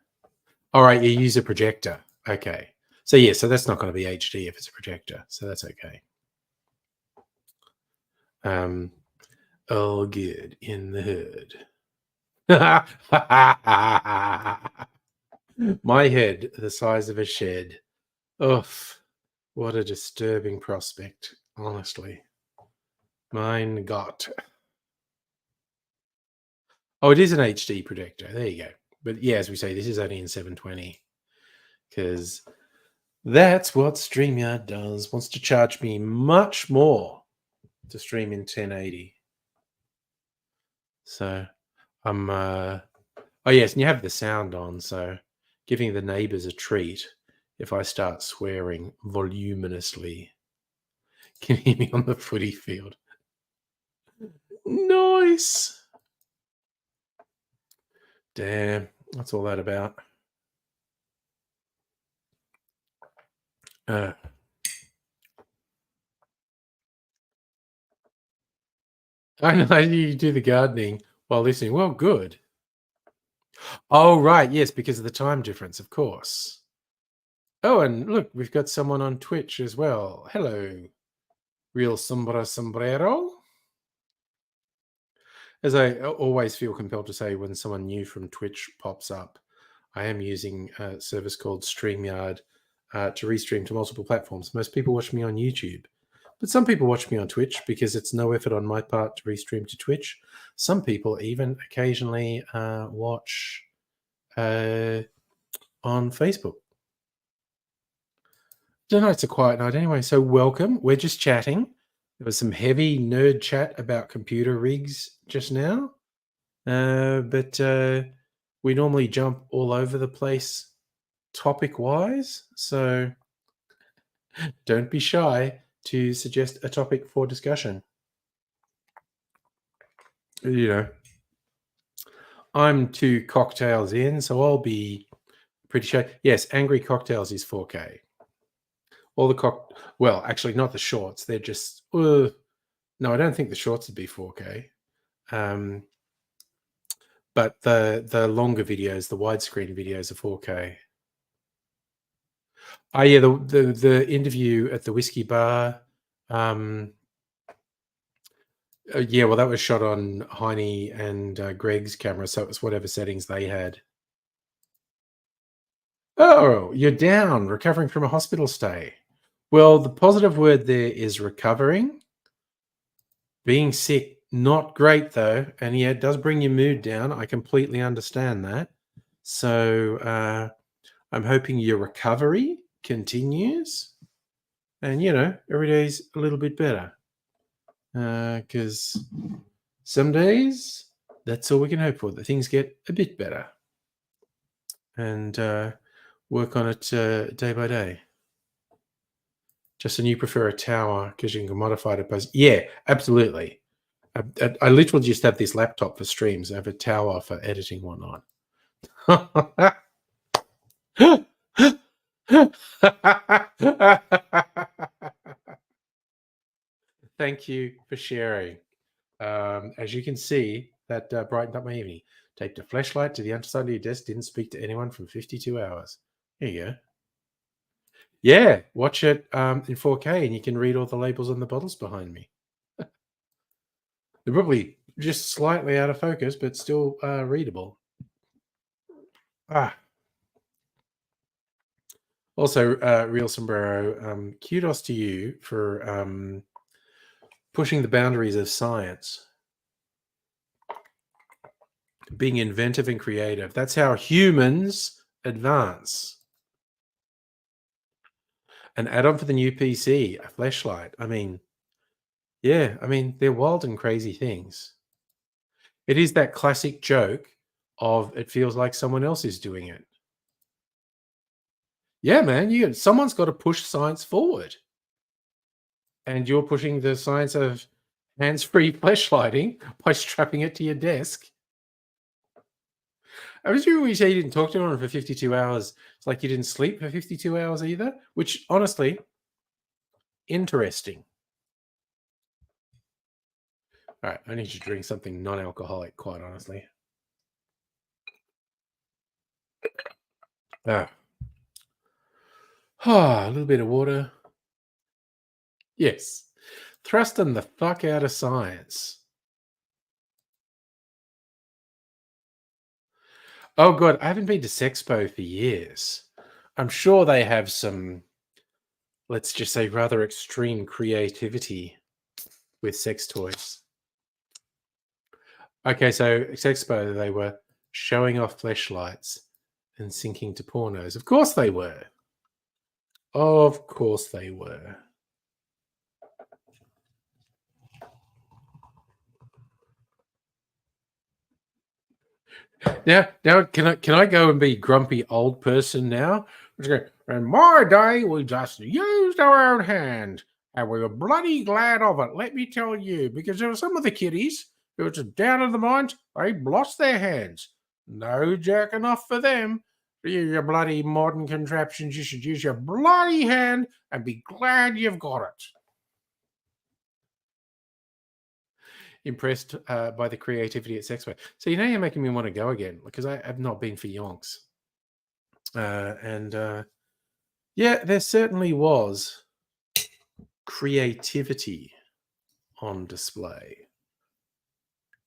[SPEAKER 1] All right, you use a projector. Okay. So yeah, so that's not going to be HD if it's a projector. So that's okay. All good in the hood. My head the size of a shed. Oof. What a disturbing prospect, honestly. Mein Gott. Oh, it is an HD projector. There you go. But yeah, as we say, this is only in 720 because that's what StreamYard does. Wants to charge me much more to stream in 1080. So I'm oh yes, and you have the sound on, so giving the neighbors a treat if I start swearing voluminously. Can you hear me on the footy field. Nice. Damn, what's all that about? I know you do the gardening while listening. Well, good. Oh, right. Yes, because of the time difference, of course. Oh, and look, we've got someone on Twitch as well. Hello, Real Sombrero. As I always feel compelled to say when someone new from Twitch pops up, I am using a service called StreamYard to restream to multiple platforms. Most people watch me on YouTube, but some people watch me on Twitch because it's no effort on my part to restream to Twitch. Some people even occasionally watch on Facebook. Tonight's a quiet night anyway, so welcome. We're just chatting. There was some heavy nerd chat about computer rigs just now, but we normally jump all over the place topic-wise, so don't be shy to suggest a topic for discussion. You know, I'm 2 cocktails in, so I'll be pretty sure. Yes, Angry Cocktails is 4K. All the well, actually, not the shorts. They're just no. I don't think the shorts would be 4K. But the longer videos, the widescreen videos, are 4K. Oh yeah, the interview at the whiskey bar. Yeah, well, that was shot on Heine and Greg's camera, so it was whatever settings they had. Oh, you're down, recovering from a hospital stay. Well, the positive word there is recovering. Being sick, not great though, and yeah, it does bring your mood down. I completely understand that. So I'm hoping your recovery continues, and every day's a little bit better. Because some days that's all we can hope for, that things get a bit better, and work on it day by day. Justin, you prefer a tower because you can modify it opposed. Yeah, absolutely. I literally just have this laptop for streams. I have a tower for editing whatnot. Thank you for sharing. As you can see, that brightened up my evening. Taped a flashlight to the underside of your desk. Didn't speak to anyone for 52 hours. There you go. Yeah, watch it in 4K, and you can read all the labels on the bottles behind me. They're probably just slightly out of focus, but still readable. Also, Real Sombrero, kudos to you for pushing the boundaries of science. Being inventive and creative. That's how humans advance. An add-on for the new PC, a flashlight. I mean, yeah, they're wild and crazy things. It is that classic joke of it feels like someone else is doing it. Yeah, man, someone's got to push science forward. And you're pushing the science of hands-free flashlighting by strapping it to your desk. I was when you say you didn't talk to anyone for 52 hours. It's like you didn't sleep for 52 hours either, which honestly, interesting. All right, I need to drink something non-alcoholic, quite honestly. A little bit of water. Yes. Thrusting the fuck out of science. Oh, God, I haven't been to Sexpo for years. I'm sure they have some, let's just say, rather extreme creativity with sex toys. Okay, so Sexpo, they were showing off fleshlights and syncing to pornos. Of course they were. Of course they were. Now, can I go and be grumpy old person now? In my day, we just used our own hands, and we were bloody glad of it. Let me tell you, because there were some of the kiddies who were just down in the mines. They lost their hands. No jerking off for them. You bloody modern contraptions. You should use your bloody hand and be glad you've got it. impressed by the creativity at Sexpo. So you're making me want to go again because I have not been for yonks. Yeah, there certainly was creativity on display.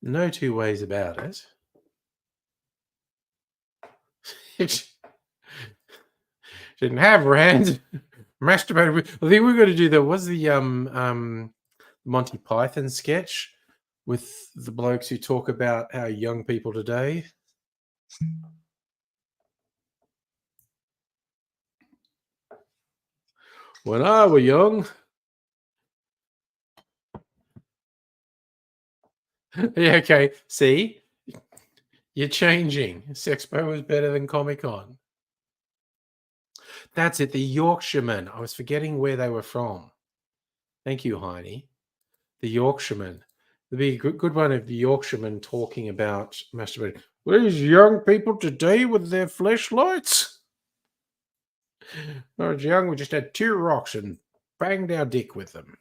[SPEAKER 1] No two ways about it. It didn't have hands. Masturbated. I think we're going to do the Monty Python sketch with the blokes who talk about how young people today. When I were young. Yeah, okay. See? You're changing. Sexpo was better than Comic-Con. That's it. The Yorkshiremen. I was forgetting where they were from. Thank you, Heine. The Yorkshiremen. There'd be a good one of the Yorkshiremen talking about masturbating. These young people today with their fleshlights. When I was young, we just had 2 rocks and banged our dick with them.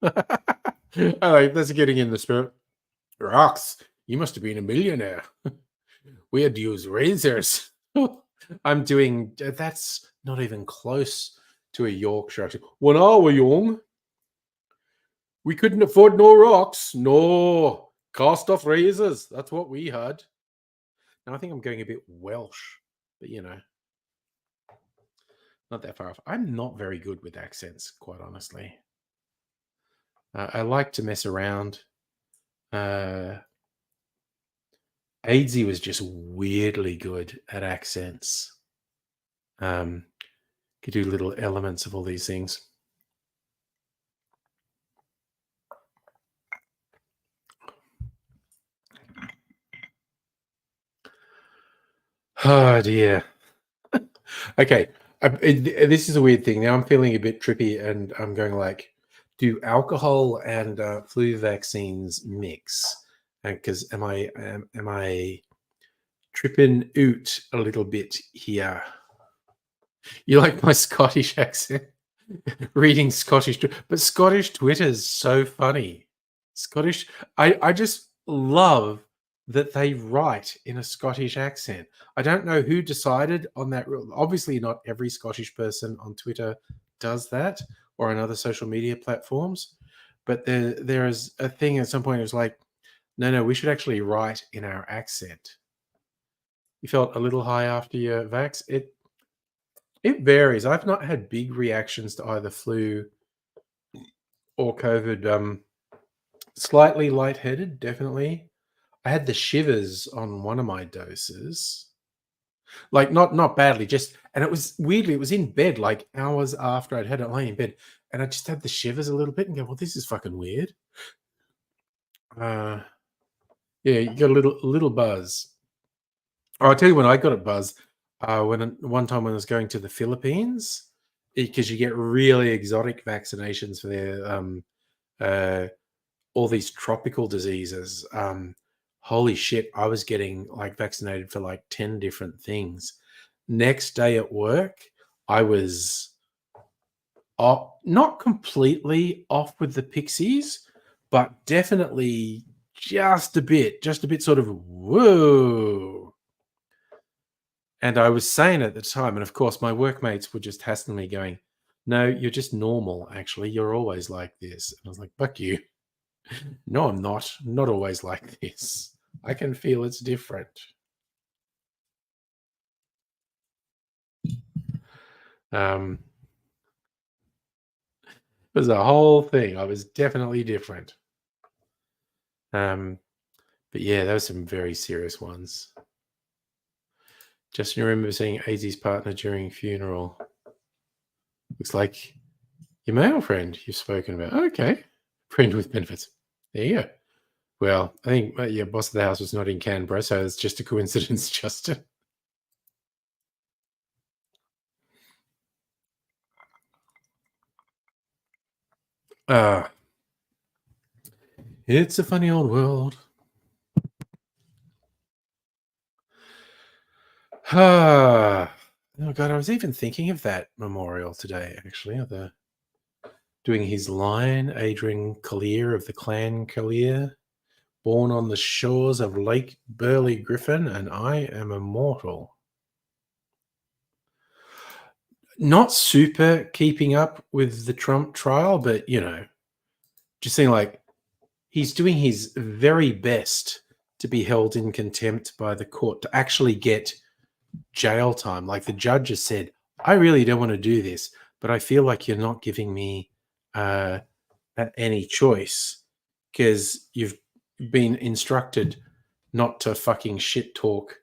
[SPEAKER 1] I like that's getting in the spirit. Rocks. You must have been a millionaire. We had to use razors. I'm doing that's not even close to a Yorkshire accent. When I were young, we couldn't afford no rocks. No. Cast off razors. That's what we had. Now I think I'm going a bit Welsh, but not that far off. I'm not very good with accents, quite honestly. I like to mess around. Aidsy was just weirdly good at accents. Could do little elements of all these things. Oh dear. Okay, this is a weird thing. Now I'm feeling a bit trippy, and I'm going like, do alcohol and flu vaccines mix? Because am I tripping out a little bit here? You like my Scottish accent? Reading Scottish, but Scottish Twitter is so funny. Scottish, I just love that they write in a Scottish accent. I don't know who decided on that rule. Obviously, not every Scottish person on Twitter does that or on other social media platforms, but there is a thing at some point. It was like, no, we should actually write in our accent. You felt a little high after your vax. It varies. I've not had big reactions to either flu or COVID. Slightly lightheaded, definitely. I had the shivers on one of my doses. Like not badly, just and it was weirdly, it was in bed like hours after I'd had it lying in bed, and I just had the shivers a little bit and go, well, this is fucking weird. Yeah, you got a little buzz. Oh, I'll tell you when I got a buzz. One time when I was going to the Philippines, because you get really exotic vaccinations for their all these tropical diseases. Holy shit, I was getting like vaccinated for like 10 different things. Next day at work, I was not completely off with the pixies, but definitely just a bit sort of whoa. And I was saying at the time, and of course my workmates were just hassling me going, no, you're just normal, actually. You're always like this. And I was like, fuck you. No, I'm not. I'm not always like this. I can feel it's different. It was a whole thing. I was definitely different. But yeah, there were some very serious ones. Just remember seeing AZ's partner during funeral. Looks like your male friend you've spoken about. Okay. Friend with benefits. There you go. Well, I think your boss of the house was not in Canberra, so it's just a coincidence, Justin. It's a funny old world. Oh God, I was even thinking of that memorial today, actually, of the doing his line, Adrian Collier of the Clan Collier, born on the shores of Lake Burley Griffin, and I am immortal. Not super keeping up with the Trump trial, but just saying, like, he's doing his very best to be held in contempt by the court to actually get jail time. Like, the judge has said, I really don't want to do this, but I feel like you're not giving me any choice because you've been instructed not to fucking shit talk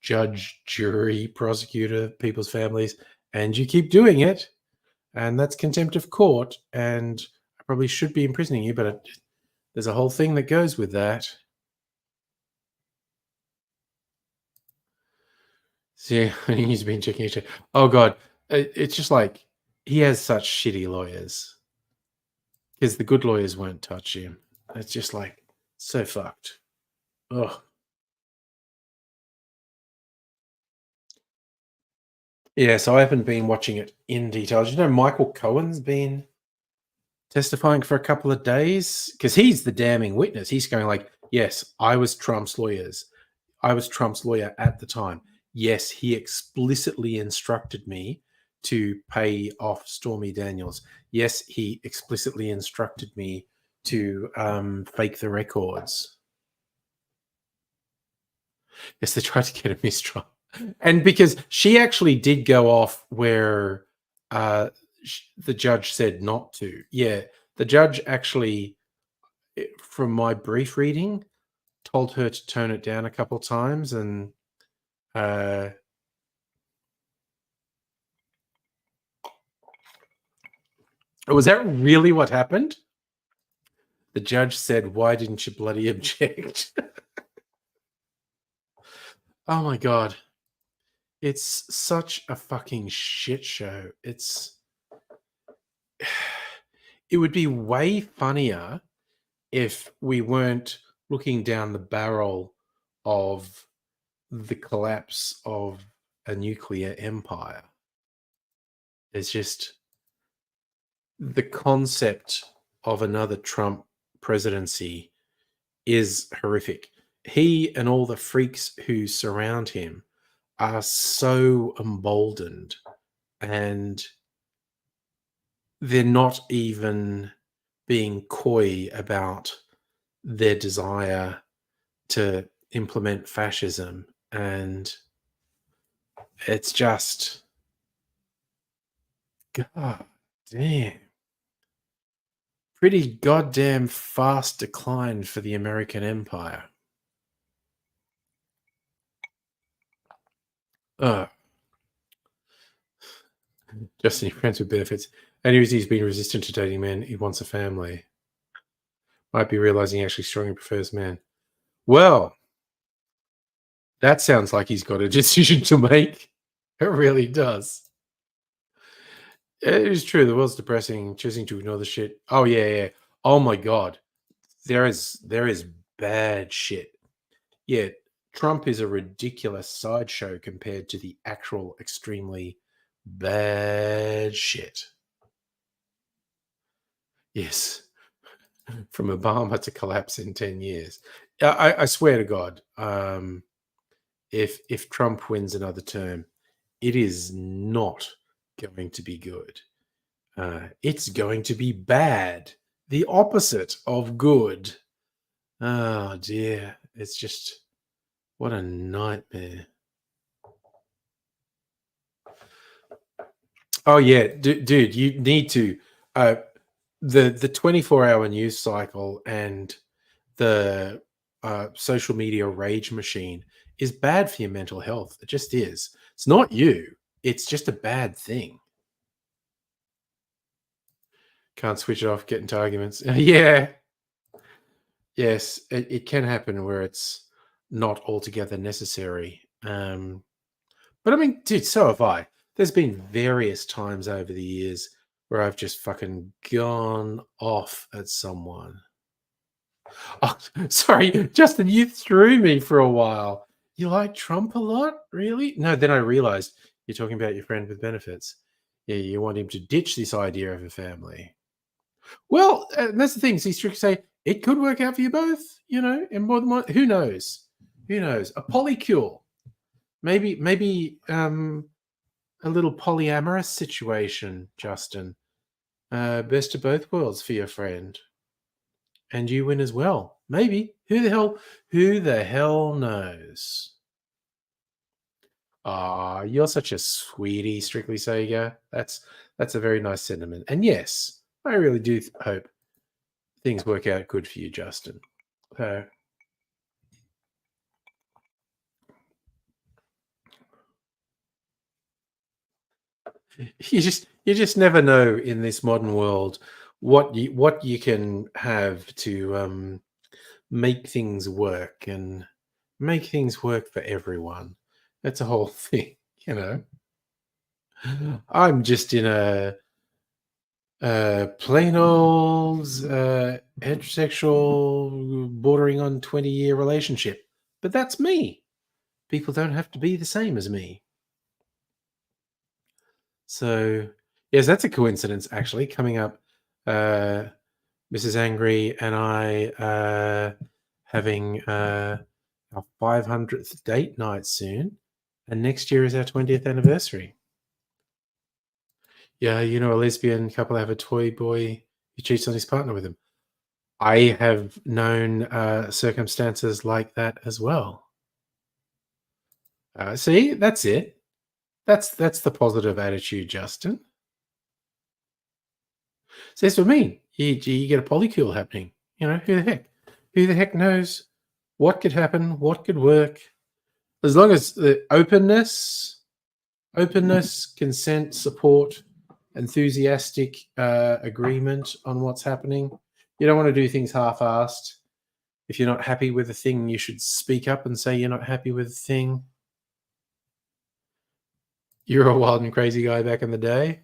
[SPEAKER 1] judge, jury, prosecutor, people's families, and you keep doing it, and that's contempt of court, and I probably should be imprisoning you, but there's a whole thing that goes with that. See, he's been checking it. Oh God, it's just like he has such shitty lawyers because the good lawyers won't touch him. It's just like so fucked. Ugh. Yeah, so I haven't been watching it in detail. You know, Michael Cohen's been testifying for a couple of days because he's the damning witness. He's going like, yes, I was Trump's lawyers. I was Trump's lawyer at the time. Yes, he explicitly instructed me to pay off Stormy Daniels. Yes, he explicitly instructed me to fake the records. Yes, they tried to get a mistrial. And because she actually did go off where the judge said not to. Yeah, the judge actually, from my brief reading, told her to tone it down a couple times. And was that really what happened? The judge said, why didn't you bloody object? Oh my God. It's such a fucking shit show. It would be way funnier if we weren't looking down the barrel of the collapse of a nuclear empire. It's just the concept of another Trump presidency is horrific. He and all the freaks who surround him are so emboldened, and they're not even being coy about their desire to implement fascism. And it's just, God damn, pretty goddamn fast decline for the American empire. Justin, your friends with benefits. Anyways, he's been resistant to dating men. He wants a family. Might be realizing he actually strongly prefers men. Well, that sounds like he's got a decision to make. It really does. It is true. The world's depressing. Choosing to ignore the shit. Oh yeah. Oh my God. There is bad shit. Yeah, Trump is a ridiculous sideshow compared to the actual extremely bad shit. Yes. From Obama to collapse in 10 years. I swear to God, if Trump wins another term, it is not going to be good. It's going to be bad. The opposite of good. Oh dear. It's just, what a nightmare. Oh yeah, dude, you need to the 24-hour news cycle and the social media rage machine is bad for your mental health. It just is. It's not you. It's just a bad thing. Can't switch it off, get into arguments. Yeah. Yes, it can happen where it's not altogether necessary. But I mean, dude, so have I. There's been various times over the years where I've just fucking gone off at someone. Oh, sorry, Justin, you threw me for a while. You like Trump a lot? Really? No, then I realized You're talking about your friend with benefits. Yeah, you want him to ditch this idea of a family. Well, that's the thing. See, strict say it could work out for you both. In more than one. Who knows? Who knows? A polycule. Maybe a little polyamorous situation, Justin. Best of both worlds for your friend, and you win as well. Maybe. Who the hell knows? Ah, you're such a sweetie, Strictly Sega. That's a very nice sentiment. And yes, I really do hope things work out good for you, Justin. So, you just never know in this modern world what you can have to make things work and make things work for everyone. That's a whole thing, I'm just in a plain old heterosexual bordering on 20-year relationship, but that's me. People don't have to be the same as me. So yes, that's a coincidence actually. Coming up, Mrs. Angry and I having our 500th date night soon, and next year is our 20th anniversary. Yeah, a lesbian couple have a toy boy who cheats on his partner with him. I have known circumstances like that as well. See, that's it. That's the positive attitude, Justin. So that's what I mean. You get a polycule happening. Who the heck knows what could happen, what could work, as long as the openness, consent, support, enthusiastic agreement on what's happening. You don't want to do things half-assed. If you're not happy with a thing, you should speak up and say you're not happy with the thing. You're a wild and crazy guy back in the day.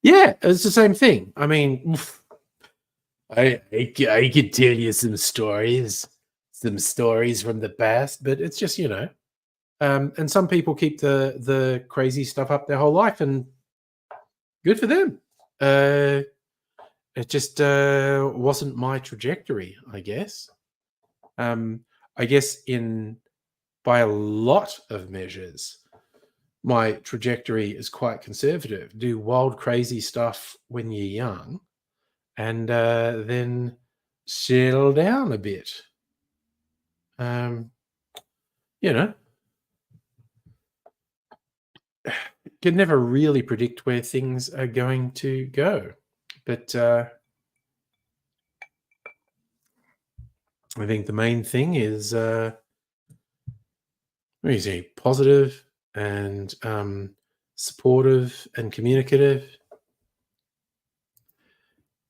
[SPEAKER 1] Yeah, it's the same thing. I mean, I could tell you some stories from the past, but it's just and some people keep the crazy stuff up their whole life, and good for them. It just wasn't my trajectory, I guess. I guess by a lot of measures, my trajectory is quite conservative. Do wild, crazy stuff when you're young, and then settle down a bit. Can never really predict where things are going to go, but I think the main thing is positive and supportive and communicative.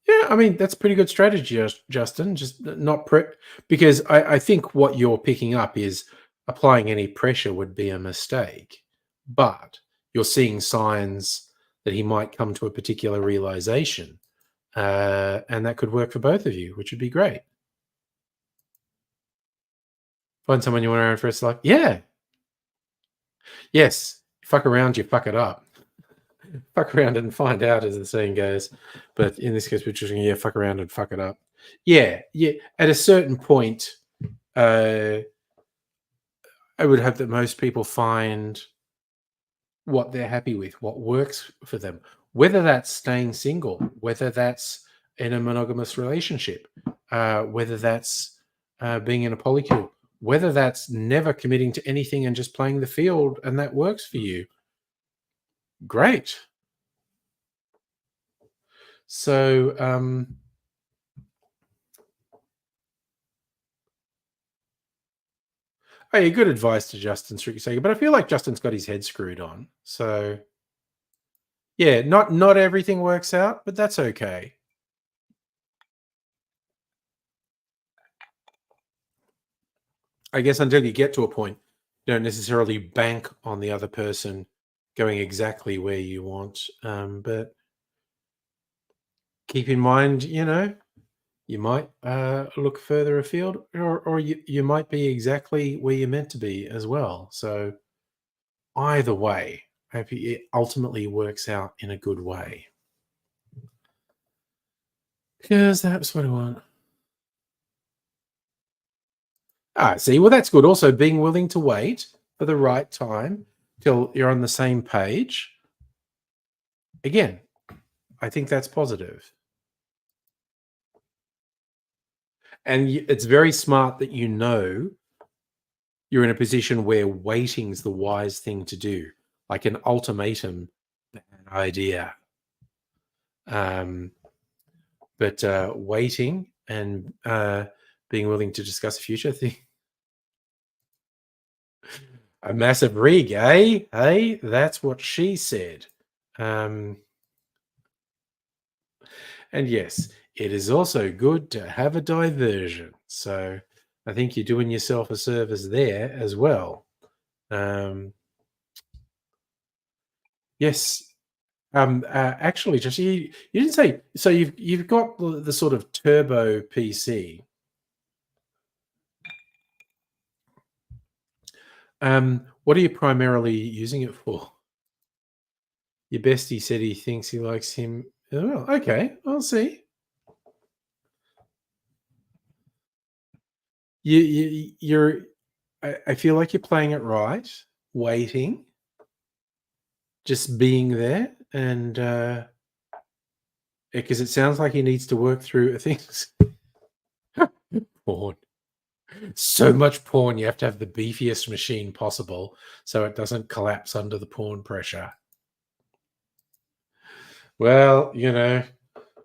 [SPEAKER 1] Yeah, I mean, that's a pretty good strategy, Justin. Just not because I think what you're picking up is applying any pressure would be a mistake, but you're seeing signs that he might come to a particular realization, and that could work for both of you, which would be great. Find someone you want around for a life. Yeah. Yes. Fuck around, you fuck it up. Fuck around and find out, as the saying goes. But in this case, we're just fuck around and fuck it up. Yeah. At a certain point, I would hope that most people find what they're happy with, what works for them, whether that's staying single, whether that's in a monogamous relationship, whether that's being in a polycule, whether that's never committing to anything and just playing the field, and that works for you. Great. So, hey, good advice to Justin Stricksager, but I feel like Justin's got his head screwed on. So, yeah, not everything works out, but that's okay. I guess until you get to a point, you don't necessarily bank on the other person going exactly where you want. But keep in mind, you might look further afield, or you might be exactly where you're meant to be as well. So either way, hope it ultimately works out in a good way. Because that's what I want. See, well, that's good. Also, being willing to wait for the right time till you're on the same page. Again, I think that's positive. And it's very smart that you know you're in a position where waiting's the wise thing to do. Like an ultimatum, bad idea. But waiting and being willing to discuss a future thing. A massive rig, eh? Hey, that's what she said. And yes, it is also good to have a diversion. So I think you're doing yourself a service there as well. Yes. Actually, just you didn't say. So you've got the sort of turbo PC. What are you primarily using it for? Your bestie said he thinks he likes him. Oh, okay, I'll see. You're. I feel like you're playing it right, waiting, just being there, and because it sounds like he needs to work through things. Porn. So much porn, you have to have the beefiest machine possible so it doesn't collapse under the porn pressure. Well,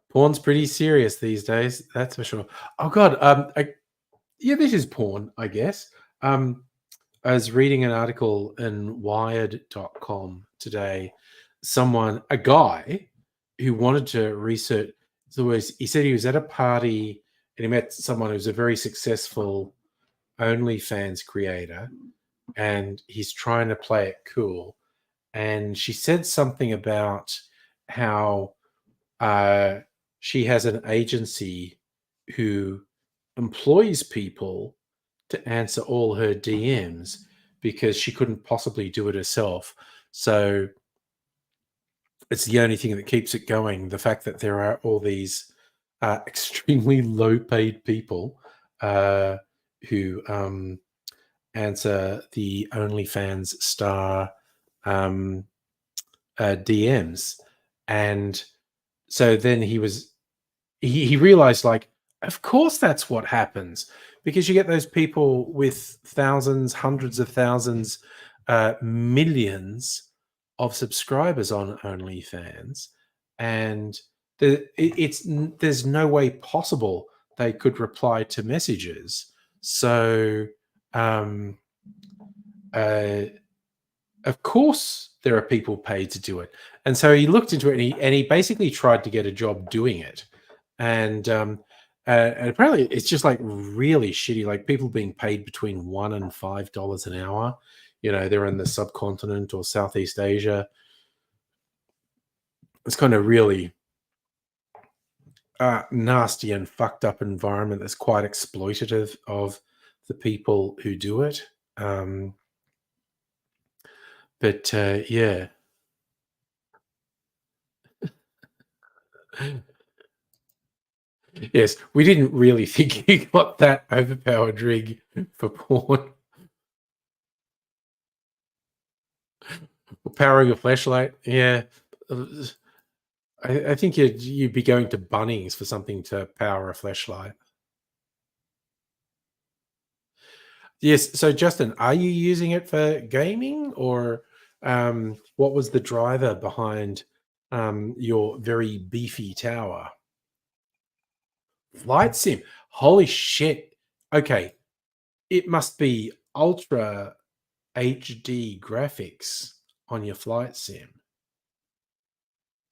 [SPEAKER 1] porn's pretty serious these days, that's for sure. Oh God, yeah, this is porn, I guess. I was reading an article in Wired.com today. A guy who wanted to research. He said he was at a party and he met someone who's a very successful OnlyFans creator, and he's trying to play it cool. And she said something about how she has an agency who employs people to answer all her DMs because she couldn't possibly do it herself. So it's the only thing that keeps it going. The fact that there are all these extremely low-paid people who answer the OnlyFans star DMs. And so then he realized, like, of course that's what happens, because you get those people with thousands, hundreds of thousands, millions of subscribers on OnlyFans, and there's no way possible they could reply to messages. So of course there are people paid to do it. And so he looked into it, and he basically tried to get a job doing it. And apparently it's just like really shitty, like people being paid between $1 and $5 an hour. They're in the subcontinent or Southeast Asia. It's kind of really nasty and fucked up environment that's quite exploitative of the people who do it. But yeah. Yes, we didn't really think he got that overpowered rig for porn. Powering a flashlight, yeah. I think you'd be going to Bunnings for something to power a flashlight. Yes. So, Justin, are you using it for gaming, or what was the driver behind your very beefy tower? Flight sim. Holy shit. Okay. It must be ultra HD graphics on your flight sim.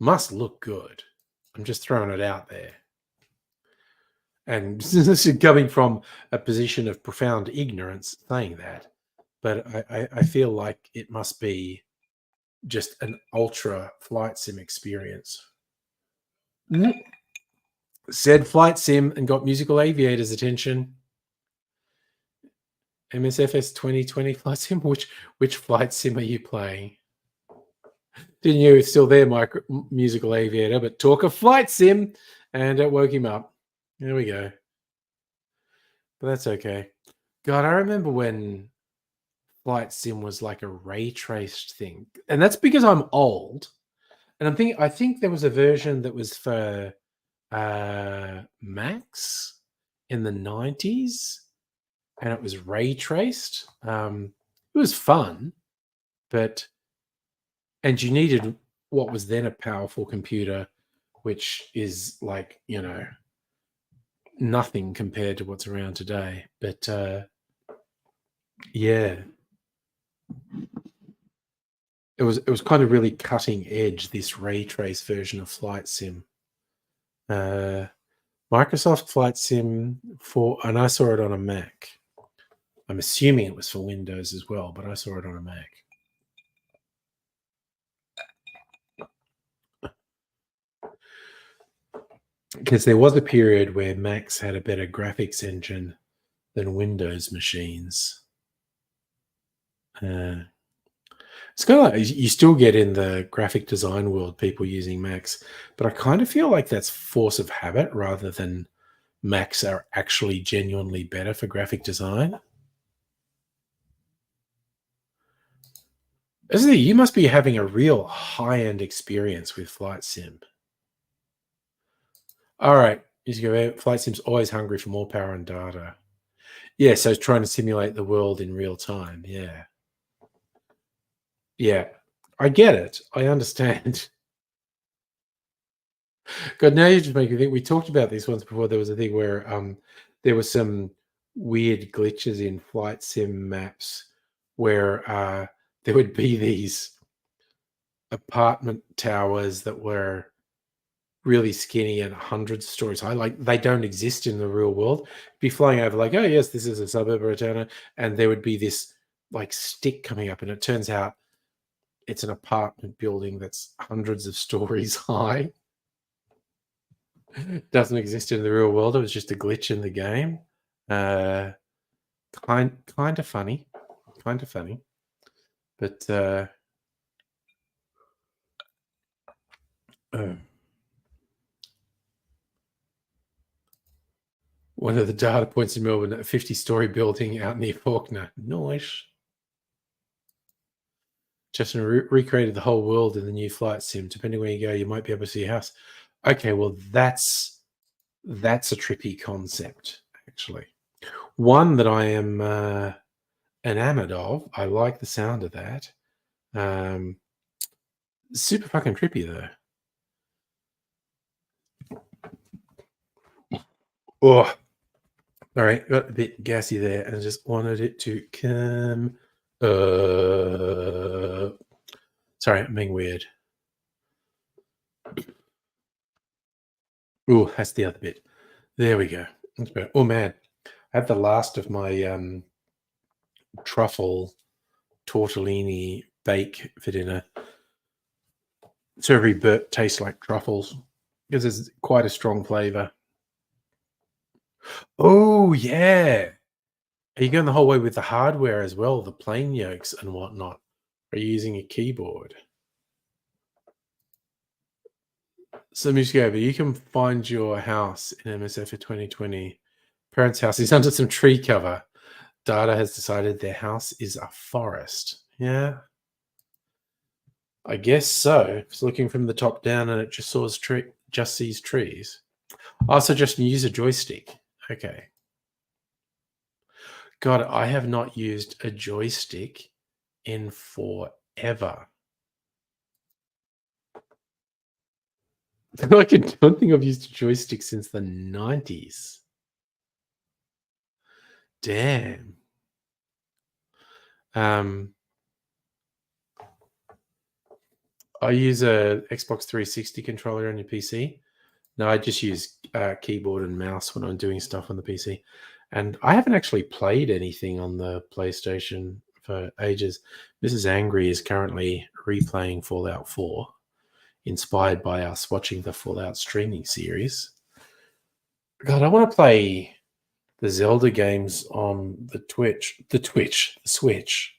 [SPEAKER 1] Must look good. I'm just throwing it out there. And this is coming from a position of profound ignorance saying that. But I feel like it must be just an ultra flight sim experience. Said flight sim and got Musical Aviator's attention. MSFS 2020 flight sim. Which flight sim are you playing? Didn't you? It's still there, musical aviator, but talk of flight sim, and it woke him up. There we go. But that's okay. God, I remember when flight sim was like a ray traced thing, and that's because I'm old. And I think there was a version that was for Macs in the 90s, and it was ray traced. It was fun, and you needed what was then a powerful computer, which is like, nothing compared to what's around today. But yeah, it was kind of really cutting edge, this ray trace version of Flight Sim. Microsoft Flight Sim and I saw it on a Mac. I'm assuming it was for Windows as well, but I saw it on a Mac. Because there was a period where Macs had a better graphics engine than Windows machines. It's kind of like you still get in the graphic design world people using Macs, but I kind of feel like that's force of habit rather than Macs are actually genuinely better for graphic design. Isn't it? You must be having a real high-end experience with Flight Sim. All right. Flight Sim's always hungry for more power and data. Yeah, so it's trying to simulate the world in real time. Yeah. Yeah. I get it. I understand. God, now you just make me think. We talked about this once before. There was a thing where there were some weird glitches in Flight Sim maps where there would be these apartment towers that were really skinny and hundreds of stories high. Like, they don't exist in the real world. Be flying over like, oh yes, this is a suburb of a town, and there would be this like stick coming up, and it turns out it's an apartment building that's hundreds of stories high. Doesn't exist in the real world. It was just a glitch in the game. Kind of funny. But one of the data points in Melbourne, a 50-story building out near Faulkner. Nice. Justin recreated the whole world in the new Flight Sim. Depending where you go, you might be able to see a house. Okay, well, that's a trippy concept, actually. One that I am enamored of. I like the sound of that. Super fucking trippy, though. Oh, all right. Got a bit gassy there, and I just wanted it to come. Sorry, I'm being weird. Oh, that's the other bit. There we go. That's better. Oh man, I had the last of my truffle tortellini bake for dinner. So every bit tastes like truffles because it's quite a strong flavor. Oh yeah. Are you going the whole way with the hardware as well, the plain yolks and whatnot? Are you using a keyboard? So Music Over, you can find your house in MSF for 2020. Parents' house is under some tree cover. Data has decided their house is a forest. Yeah. I guess so. It's looking from the top down and it just sees trees. Also, just use a joystick. Okay. God, I have not used a joystick in forever. Like, I don't think I've used a joystick since the 90s. Damn. I use a Xbox 360 controller on your PC. No, I just use keyboard and mouse when I'm doing stuff on the PC. And I haven't actually played anything on the PlayStation for ages. Mrs. Angry is currently replaying Fallout 4, inspired by us watching the Fallout streaming series. God, I want to play the Zelda games on the Switch.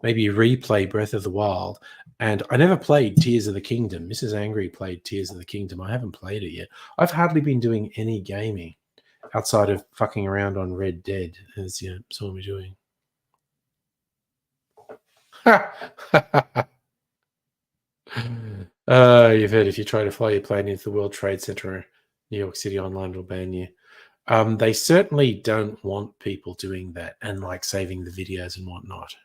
[SPEAKER 1] maybe replay Breath of the Wild. And I never played Tears of the Kingdom. Mrs. Angry played Tears of the Kingdom. I haven't played it yet. I've hardly been doing any gaming outside of fucking around on Red Dead, as you saw me doing. You've heard if you try to fly your plane into the World Trade Center, New York City Online will ban you. They certainly don't want people doing that and like saving the videos and whatnot.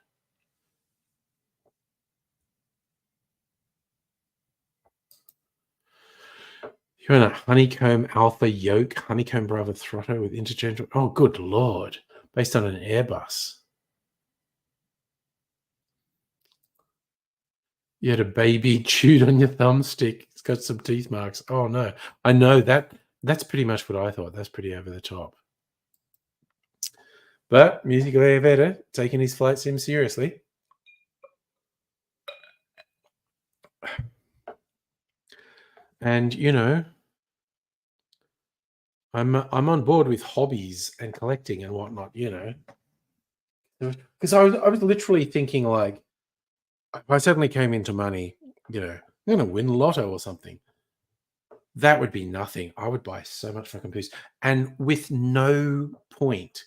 [SPEAKER 1] You're in a honeycomb alpha yoke, honeycomb brother throtto with interchangeable. Oh, good lord! Based on an Airbus. You had a baby chewed on your thumbstick. It's got some teeth marks. Oh no, I know that. That's pretty much what I thought. That's pretty over the top. But Musical Ayurveda taking his flight sim seriously. And you know, I'm on board with hobbies and collecting and whatnot. You know, because I was literally thinking like, if I suddenly came into money, you know, I'm going to win lotto or something. That would be nothing. I would buy so much fucking booze, and with no point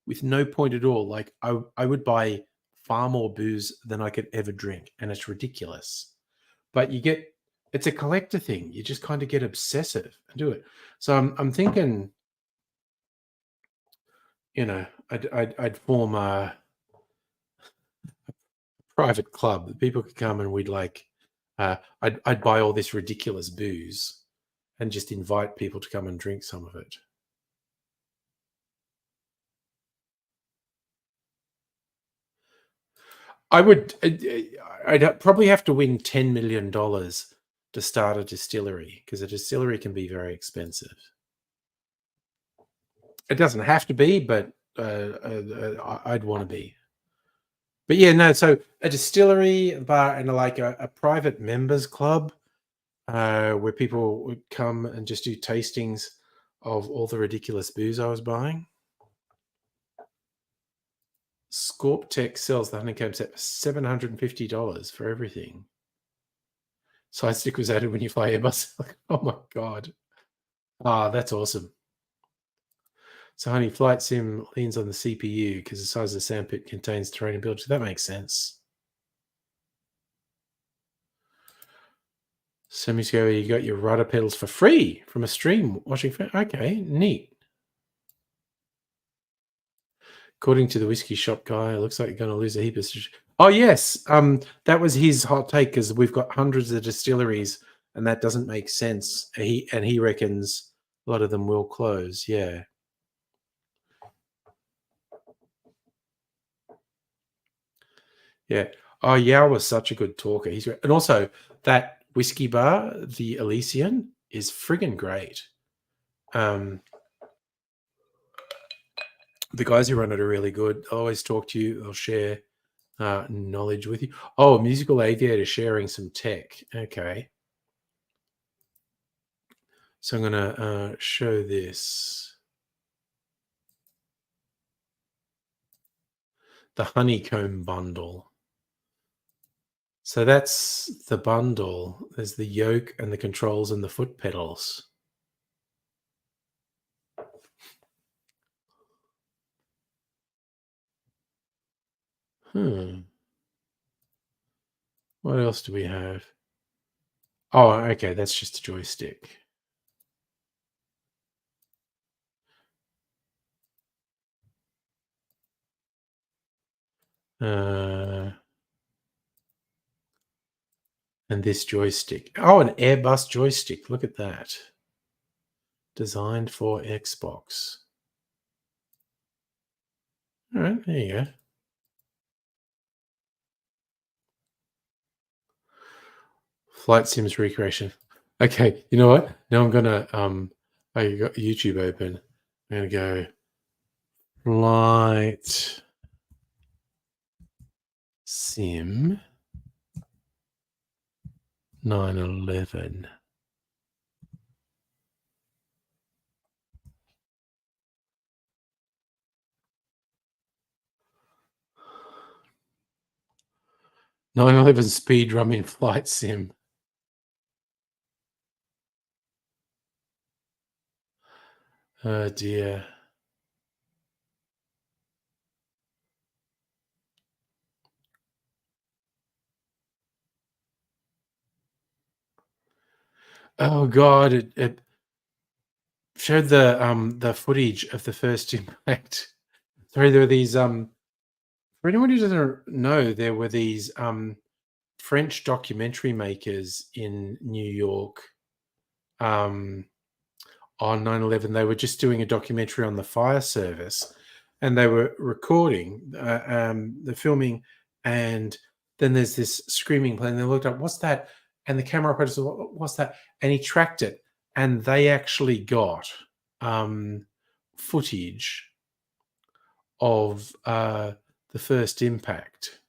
[SPEAKER 1] at all. Like I would buy far more booze than I could ever drink, and it's ridiculous. But it's a collector thing. You just kind of get obsessive and do it. So I'm thinking, you know, I'd form a private club. People could come and we'd like, I'd buy all this ridiculous booze and just invite people to come and drink some of it. I'd probably have to win $10 million to start a distillery, because a distillery can be very expensive. It doesn't have to be, but I'd want to be. But yeah, no. So a distillery, a bar, and like a private members club, where people would come and just do tastings of all the ridiculous booze I was buying. Scorp Tech sells the honeycomb set for $750 for everything. Side stick was added when you fly Airbus. Oh my god! Ah, that's awesome. So, honey, flight sim leans on the CPU because the size of the sandpit contains terrain and buildings. That makes sense. Some years ago, you got your rudder pedals for free from a stream watching. Okay, neat. According to the whiskey shop guy, it looks like you're going to lose a heap of. Oh yes, that was his hot take, because we've got hundreds of distilleries, and that doesn't make sense. He reckons a lot of them will close. Yeah. Yeah. Oh, Yao was such a good talker. And also that whiskey bar, the Elysian, is friggin' great. The guys who run it are really good. They'll always talk to you. They'll share knowledge with you. Oh, Musical Aviator sharing some tech. Okay. So I'm going to show this. The honeycomb bundle. So that's the bundle. There's the yoke and the controls and the foot pedals. What else do we have? Oh, okay, that's just a joystick. And this joystick. Oh, an Airbus joystick. Look at that. Designed for Xbox. All right, there you go. Flight Sims recreation. Okay, you know what? Now I'm gonna I got YouTube open. I'm gonna go Flight Sim 9/11. 9/11 speed run in flight sim. Oh dear. Oh god, it showed the footage of the first impact. Sorry, there were these for anyone who doesn't know, there were these French documentary makers in New York on 9/11. They were just doing a documentary on the fire service, and they were recording the filming, and then there's this screaming plane. They looked up, what's that? And the camera operator said, what's that? And he tracked it, and they actually got footage of the first impact.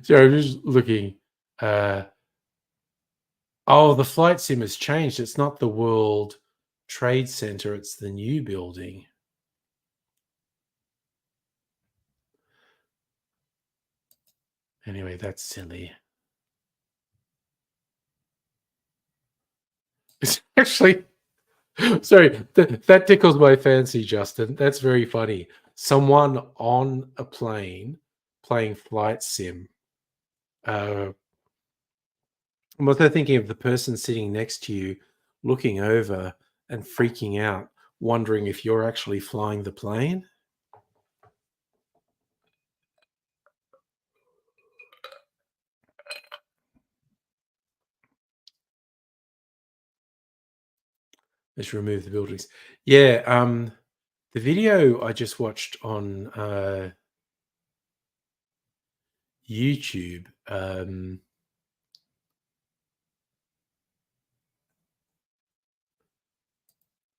[SPEAKER 1] So I'm just looking. Oh, the flight sim has changed. It's not the World Trade Center, it's the new building. Anyway, that's silly. It's actually, sorry, that tickles my fancy, Justin. That's very funny. Someone on a plane playing flight sim. I'm also thinking of the person sitting next to you, looking over and freaking out, wondering if you're actually flying the plane. Let's remove the buildings. Yeah, the video I just watched on YouTube,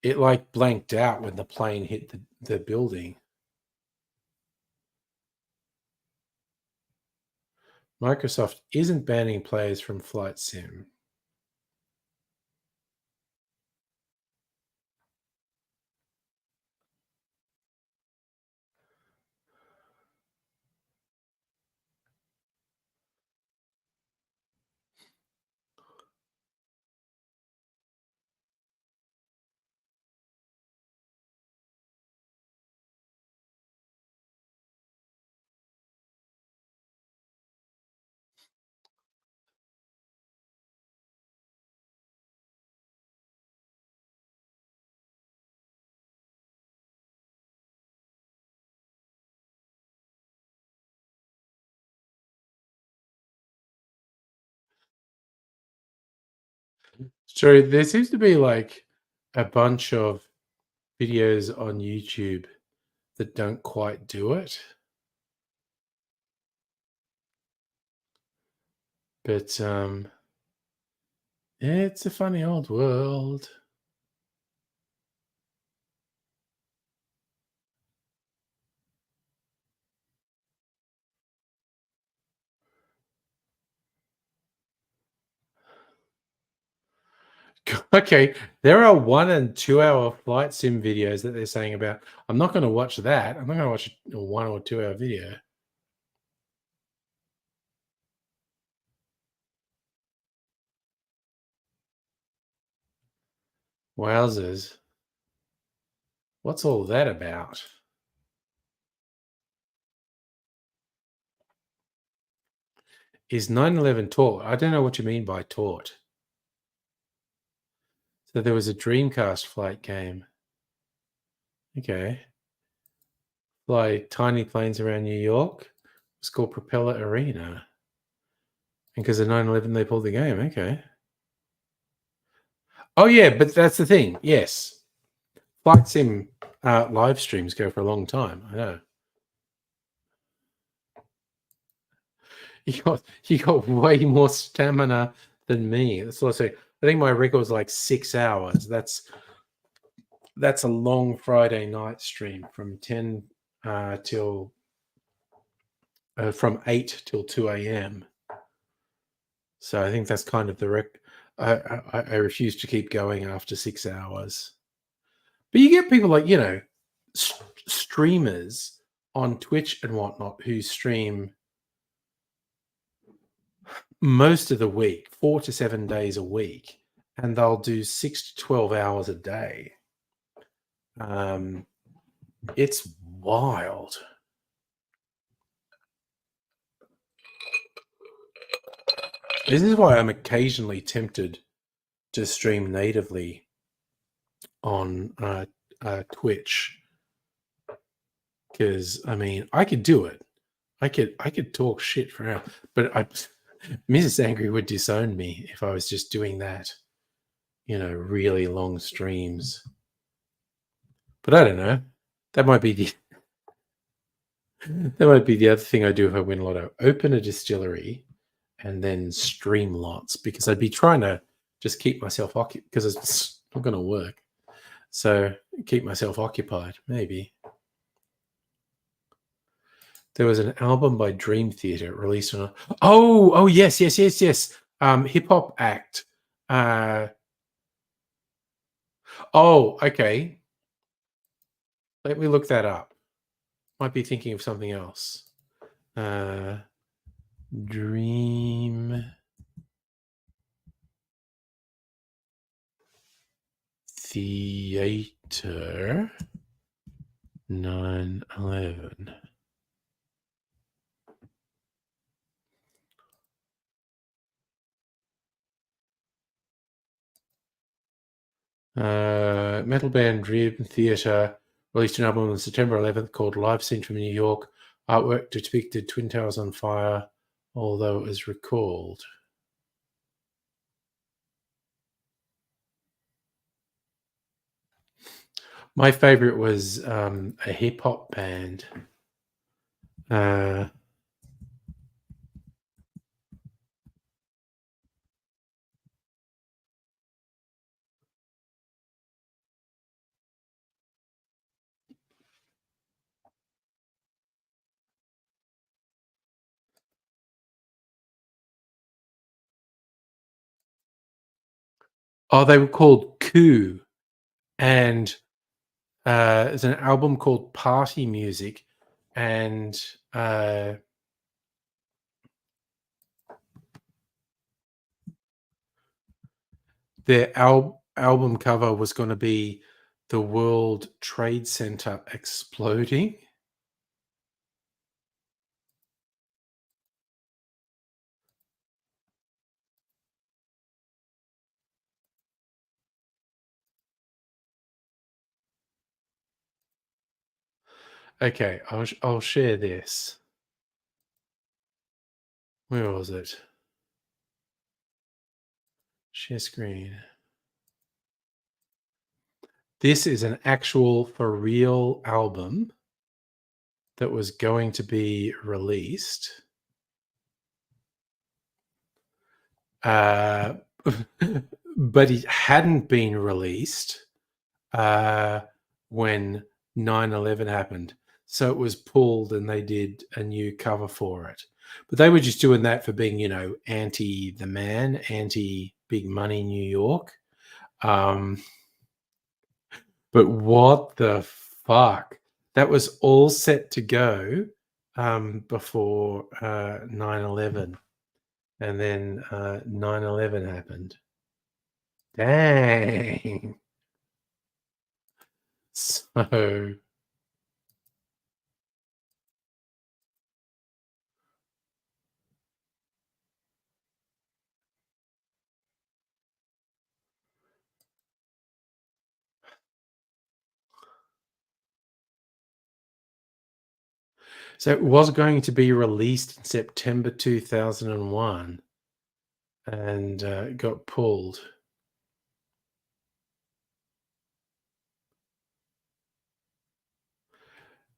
[SPEAKER 1] it like blanked out when the plane hit the building. Microsoft isn't banning players from Flight Sim. So there seems to be like a bunch of videos on YouTube that don't quite do it. But it's a funny old world. Okay, there are 1 and 2 hour flight sim videos that they're saying about. I'm not going to watch that. I'm not going to watch a 1 or 2 hour video. Wowzers. What's all that about? Is 9/11 taught? I don't know what you mean by taught. So there was a Dreamcast flight game. Okay. Fly tiny planes around New York. It's called Propeller Arena. And because of 9/11, they pulled the game. Okay. Oh, yeah, but that's the thing. Yes. Flight sim live streams go for a long time. I know. You got way more stamina than me. That's what I say. I think my record was like 6 hours. That's a long Friday night stream from 10 till from 8 till 2 a.m. So I think that's kind of the I refuse to keep going after 6 hours. But you get people like, streamers on Twitch and whatnot who stream most of the week, 4 to 7 days a week, and they'll do 6 to 12 hours a day. It's wild. This is why I'm occasionally tempted to stream natively on Twitch, because I mean I could do it. I could talk shit for hours, but Mrs. Angry would disown me if I was just doing that, really long streams. But I don't know. That might be the other thing I do if I win lotto. Open a distillery and then stream lots, because I'd be trying to just keep myself occupied, because it's not going to work. So keep myself occupied, maybe. There was an album by Dream Theater released on yes. Hip hop act. Okay. Let me look that up. Might be thinking of something else. Dream Theater 9/11. Metal band Dream Theater released an album on September 11th called Live Scene from New York. Artwork depicted Twin Towers on fire, although it was recalled. My favorite was a hip hop band. They were called Coup, and there's an album called Party Music, and their album cover was going to be the World Trade Center exploding. Okay, I'll share this. Where was it? Share screen. This is an actual for real album that was going to be released. But it hadn't been released when 9/11 happened. So it was pulled and they did a new cover for it. But they were just doing that for being, anti the man, anti big money New York. But what the fuck? That was all set to go before 9/11. And then 9/11 happened. Dang. So it was going to be released in September 2001 and got pulled.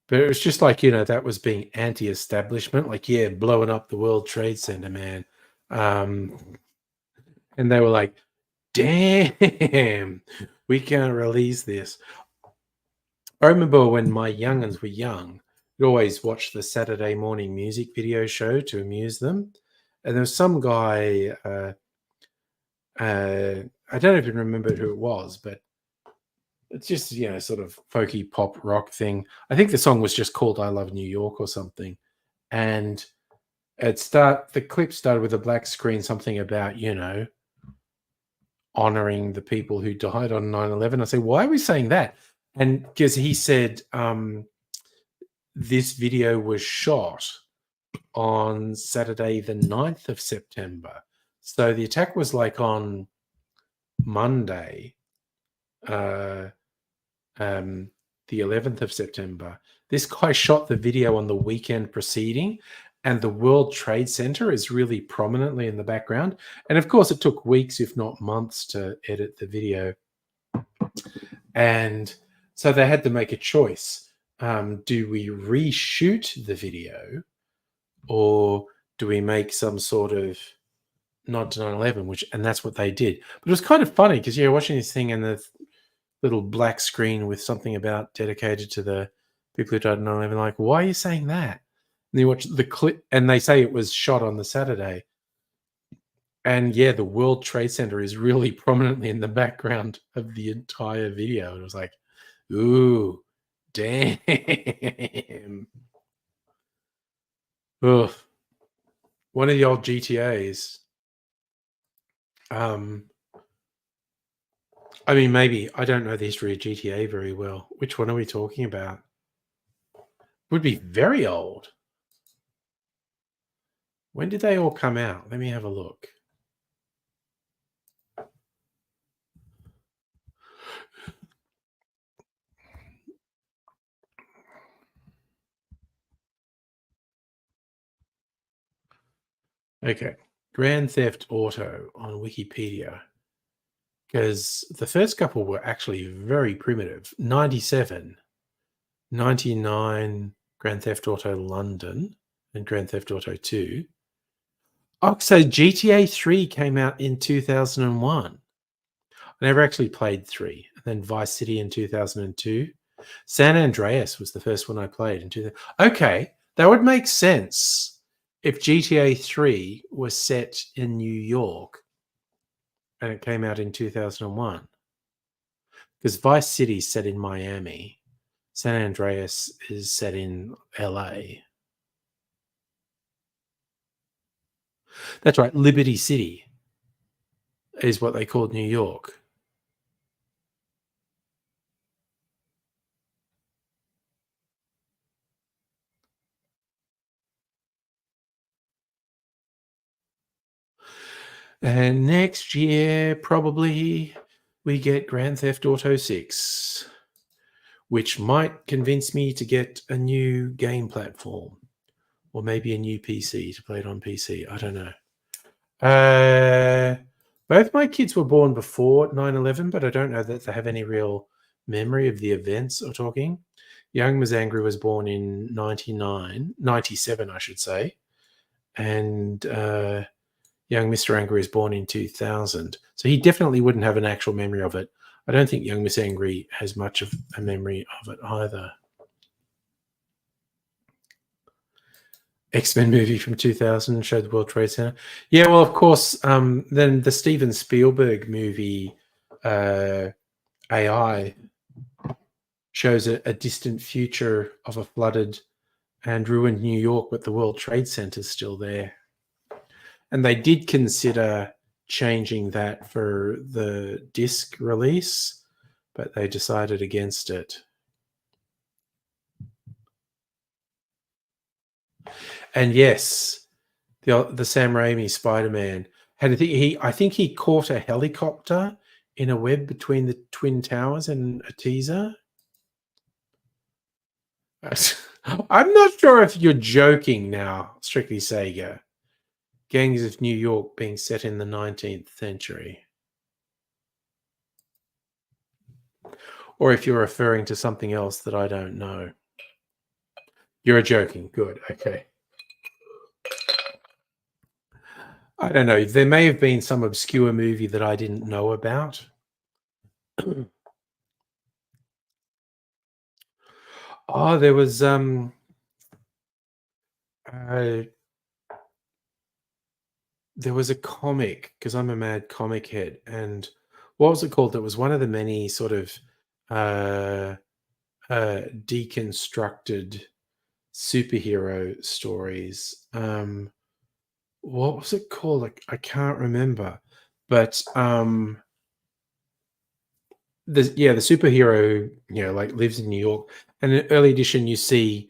[SPEAKER 1] But it was just like, that was being anti-establishment, like, yeah, blowing up the World Trade Center, man. And they were like, damn, we can't release this. I remember when my young'uns were young, we'd always watch the Saturday morning music video show to amuse them. and there was some guy. I don't even remember who it was, but it's just sort of folky pop rock thing. I think the song was just called "I Love New York" or something, and the clip started with a black screen, something about honoring the people who died on 9/11. I say, why are we saying that? And because he said this video was shot on Saturday the 9th of September. So the attack was like on Monday, the 11th of September. This guy shot the video on the weekend preceding, and the World Trade Center is really prominently in the background. And of course, it took weeks, if not months, to edit the video. And so they had to make a choice. Do we reshoot the video, or do we make some sort of nod to 9/11? And that's what they did. But it was kind of funny because you're watching this thing and the little black screen with something about dedicated to the people who died on 9/11. Like, why are you saying that? And you watch the clip, and they say it was shot on the Saturday. And yeah, the World Trade Center is really prominently in the background of the entire video. It was like, ooh, damn. Ugh. One of the old GTAs. I mean, maybe I don't know the history of GTA very well. Which one are we talking about? Would be very old. When did they all come out? Let me have a look. Okay. Grand Theft Auto on Wikipedia. Because the first couple were actually very primitive. 97, 99, Grand Theft Auto London, and Grand Theft Auto 2. Oh, so GTA 3 came out in 2001. I never actually played 3. And then Vice City in 2002. San Andreas was the first one I played in 2000. Okay, that would make sense if GTA 3 was set in New York and it came out in 2001. Because Vice City is set in Miami. San Andreas is set in LA. That's right. Liberty City is what they called New York. And next year, probably, we get Grand Theft Auto 6, which might convince me to get a new game platform, or maybe a new PC to play it on PC. I don't know. Both my kids were born before 9/11, but I don't know that they have any real memory of the events or talking. Young Ms. Angry was born in 97, I should say. And young Mr. Angry was born in 2000. So he definitely wouldn't have an actual memory of it. I don't think young Miss Angry has much of a memory of it either. X-Men movie from 2000 showed the World Trade Center. Yeah, well, of course, then the Steven Spielberg movie, AI, shows a distant future of a flooded and ruined New York, but the World Trade Center's still there. And they did consider changing that for the disc release, but they decided against it. And yes, the Sam Raimi Spider-Man had I think he caught a helicopter in a web between the Twin Towers in a teaser. I'm not sure if you're joking now, Strictly Sega. Gangs of New York being set in the 19th century. Or if you're referring to something else that I don't know. You're joking. Good. Okay. I don't know. There may have been some obscure movie that I didn't know about. Oh, there was there was a comic, because I'm a mad comic head, and what was it called? It was one of the many sort of uh, deconstructed superhero stories. What was it called? I can't remember, but the superhero, like lives in New York, and in early edition you see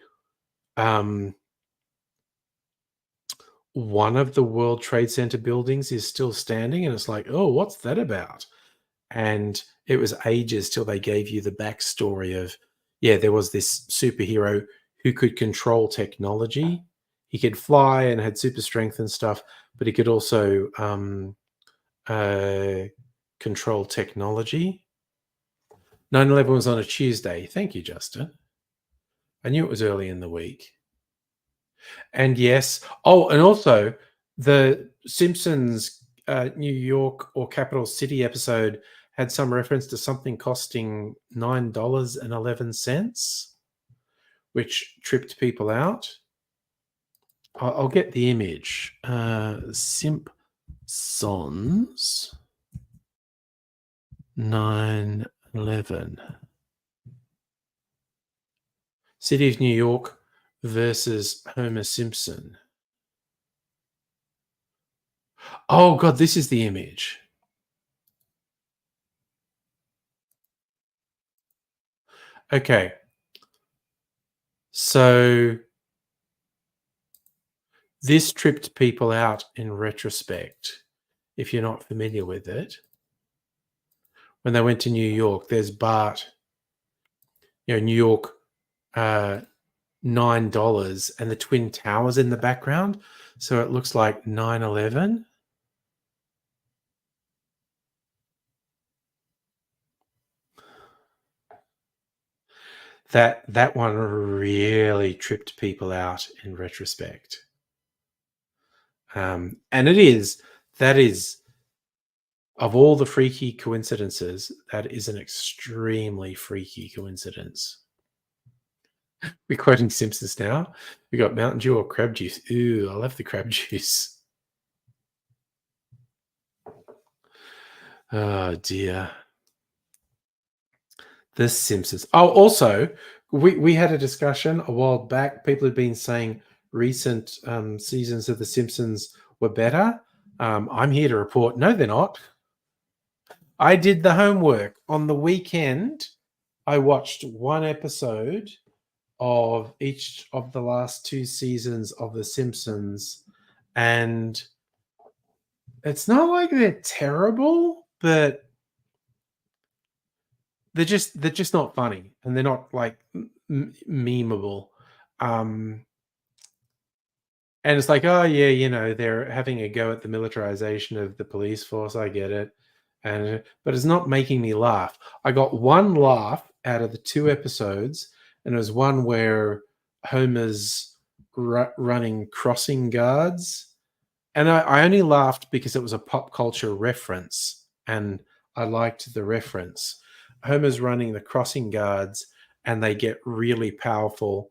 [SPEAKER 1] one of the World Trade Center buildings is still standing, and it's like, oh, what's that about? And it was ages till they gave you the backstory of, there was this superhero who could control technology. He could fly and had super strength and stuff, but he could also control technology. 9/11 was on a Tuesday. Thank you, Justin. I knew it was early in the week. And yes, and also the Simpsons New York or Capital City episode had some reference to something costing $9.11, which tripped people out. I'll get the image. Simpsons 9/11. City of New York versus Homer Simpson. Oh God, this is the image. Okay. So this tripped people out in retrospect, if you're not familiar with it. When they went to New York, there's Bart, New York, $9, and the Twin Towers in the background. So it looks like 9/11. That one really tripped people out in retrospect. And that is, of all the freaky coincidences, that is an extremely freaky coincidence. We're quoting Simpsons now. We got Mountain Dew or crab juice. Ooh, I love the crab juice. Oh dear. The Simpsons. Oh, also, we had a discussion a while back. People have been saying recent seasons of The Simpsons were better. I'm here to report, no, they're not. I did the homework. On the weekend, I watched one episode of each of the last two seasons of The Simpsons, and it's not like they're terrible, but they're just not funny, and they're not like memeable. And it's like, oh yeah, they're having a go at the militarization of the police force. I get it, but it's not making me laugh. I got one laugh out of the two episodes, and it was one where Homer's running crossing guards, and I only laughed because it was a pop culture reference, and I liked the reference. Homer's running the crossing guards, and they get really powerful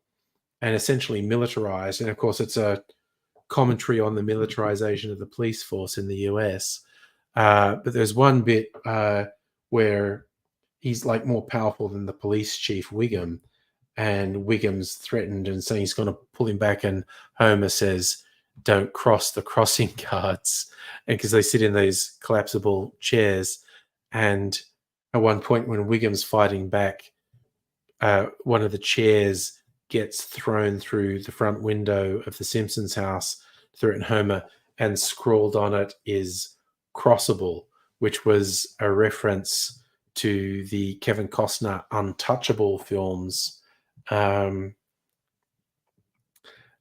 [SPEAKER 1] and essentially militarized. And of course, it's a commentary on the militarization of the police force in the US. But there's one bit where he's like more powerful than the police chief, Wiggum, and Wiggum's threatened and saying he's going to pull him back. And Homer says, "Don't cross the crossing guards," and because they sit in these collapsible chairs. And at one point, when Wiggum's fighting back, one of the chairs gets thrown through the front window of the Simpsons house, threaten Homer, and scrawled on it is "crossable," which was a reference to the Kevin Costner Untouchable films,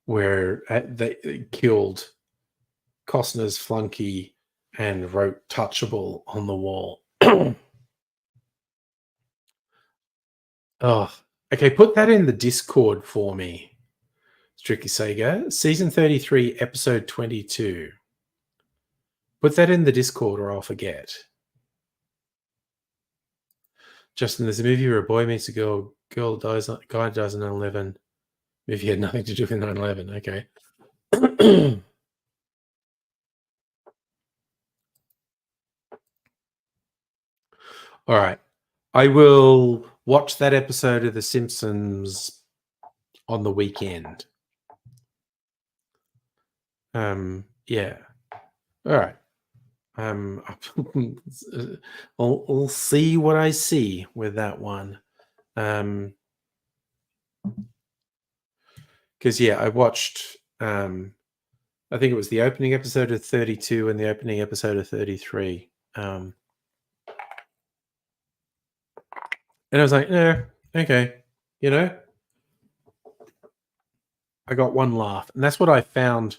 [SPEAKER 1] where they killed Costner's flunky and wrote "touchable" on the wall. Oh, okay. Put that in the Discord for me, Strictly Sega. Season 33, episode 22. Put that in the Discord or I'll forget. Justin, there's a movie where a boy meets a girl dies, guy dies on 9/11. Movie had nothing to do with 9/11. Okay. All right. I will watch that episode of The Simpsons on the weekend. Yeah. All right. I'll see what I see with that one. Because I watched I think it was the opening episode of 32 and the opening episode of 33. And I was like, yeah, okay. You know, I got one laugh. And that's what I found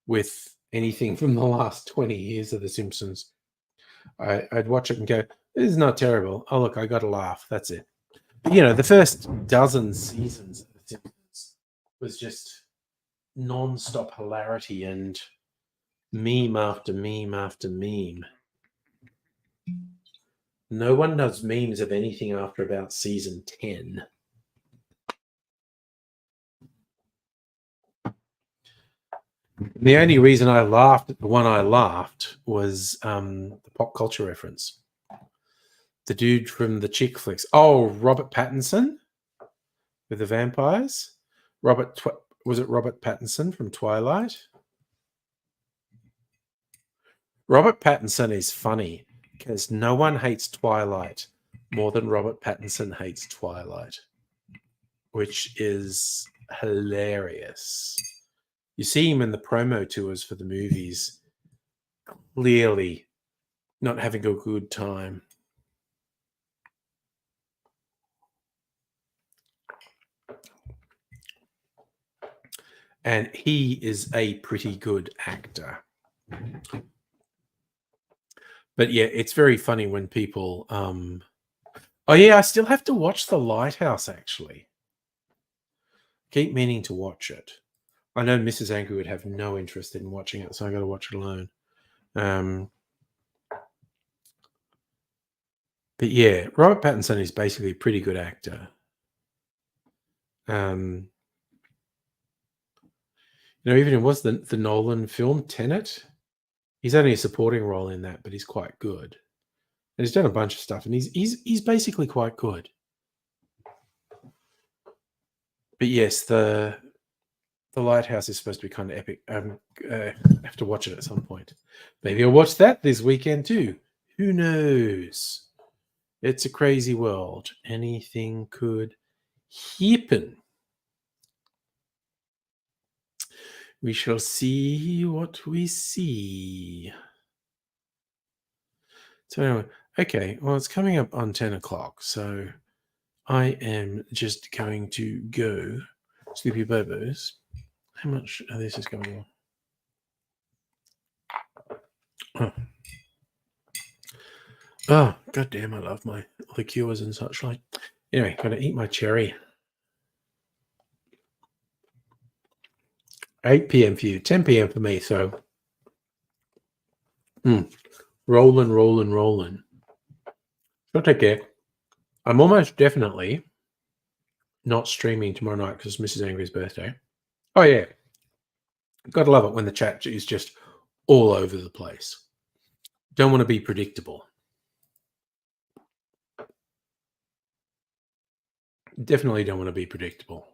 [SPEAKER 1] with anything from the last 20 years of The Simpsons. I'd watch it and go, this is not terrible. Oh, look, I got a laugh. That's it. But, the first dozen seasons of The Simpsons was just non-stop hilarity and meme after meme after meme. No one does memes of anything after about season 10. The only reason I laughed at the one I laughed was the pop culture reference. The dude from the chick flicks. Oh, Robert Pattinson with the vampires. Was it Robert Pattinson from Twilight? Robert Pattinson is funny because no one hates Twilight more than Robert Pattinson hates Twilight, which is hilarious. You see him in the promo tours for the movies, clearly not having a good time. And he is a pretty good actor. But yeah, it's very funny when people oh yeah, I still have to watch The Lighthouse, actually. Keep meaning to watch it. I know Mrs. Angry would have no interest in watching it, so I got to watch it alone. But yeah, Robert Pattinson is basically a pretty good actor. Even it was the Nolan film Tenet. He's only a supporting role in that, but he's quite good. And he's done a bunch of stuff, and he's basically quite good. But yes, the Lighthouse is supposed to be kind of epic. I have to watch it at some point. Maybe I'll watch that this weekend too. Who knows? It's a crazy world. Anything could happen. We shall see what we see. So anyway, okay. Well, it's coming up on 10 o'clock, so I am just going to go. Sleepy Bobos. How much of this is going on? Oh, goddamn, I love my liqueurs and such like. Anyway, gotta eat my cherry. 8 p.m. for you, 10 p.m. for me, so rolling. So take care. I'm almost definitely not streaming tomorrow night because it's Mrs. Angry's birthday. Oh, yeah. Gotta love it when the chat is just all over the place. Don't want to be predictable. Definitely don't want to be predictable.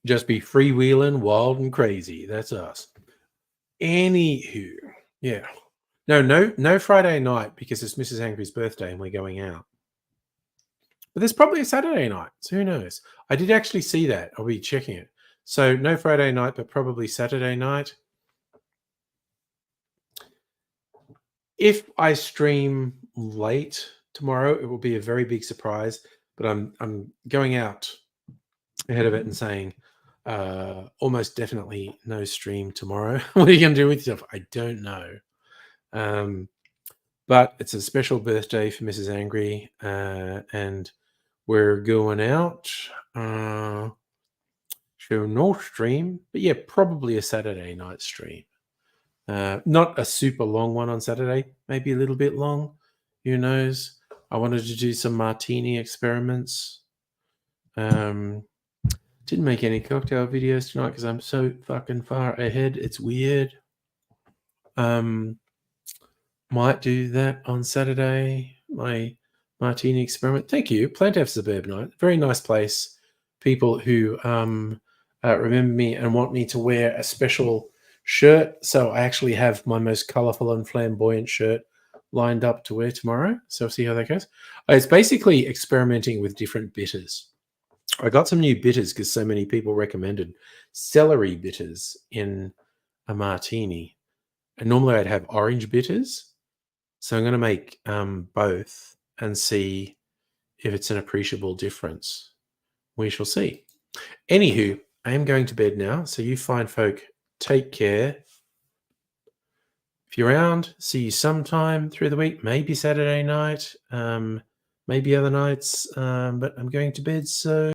[SPEAKER 1] Just be freewheeling, wild and crazy. That's us. Anywho, yeah. No Friday night because it's Mrs. Angry's birthday and we're going out. But there's probably a Saturday night, so who knows? I did actually see that. I'll be checking it. So no Friday night, but probably Saturday night. If I stream late tomorrow, it will be a very big surprise. But I'm going out ahead of it and saying almost definitely no stream tomorrow. What are you going to do with yourself? I don't know. But it's a special birthday for Mrs. Angry, and we're going out. So no stream, but yeah, probably a Saturday night stream. Not a super long one on Saturday, maybe a little bit long. Who knows? I wanted to do some martini experiments. Didn't make any cocktail videos tonight because I'm so fucking far ahead. It's weird. Might do that on Saturday. My martini experiment. Thank you. Plan to have suburbanite. Very nice place. People who remember me and want me to wear a special shirt. So I actually have my most colorful and flamboyant shirt lined up to wear tomorrow. So we'll see how that goes. It's basically experimenting with different bitters. I got some new bitters because so many people recommended celery bitters in a martini. And normally I'd have orange bitters. So I'm going to make both and see if it's an appreciable difference. We shall see. Anywho, I am going to bed now. So you fine folk, take care. If you're around, see you sometime through the week, maybe Saturday night, maybe other nights, but I'm going to bed, so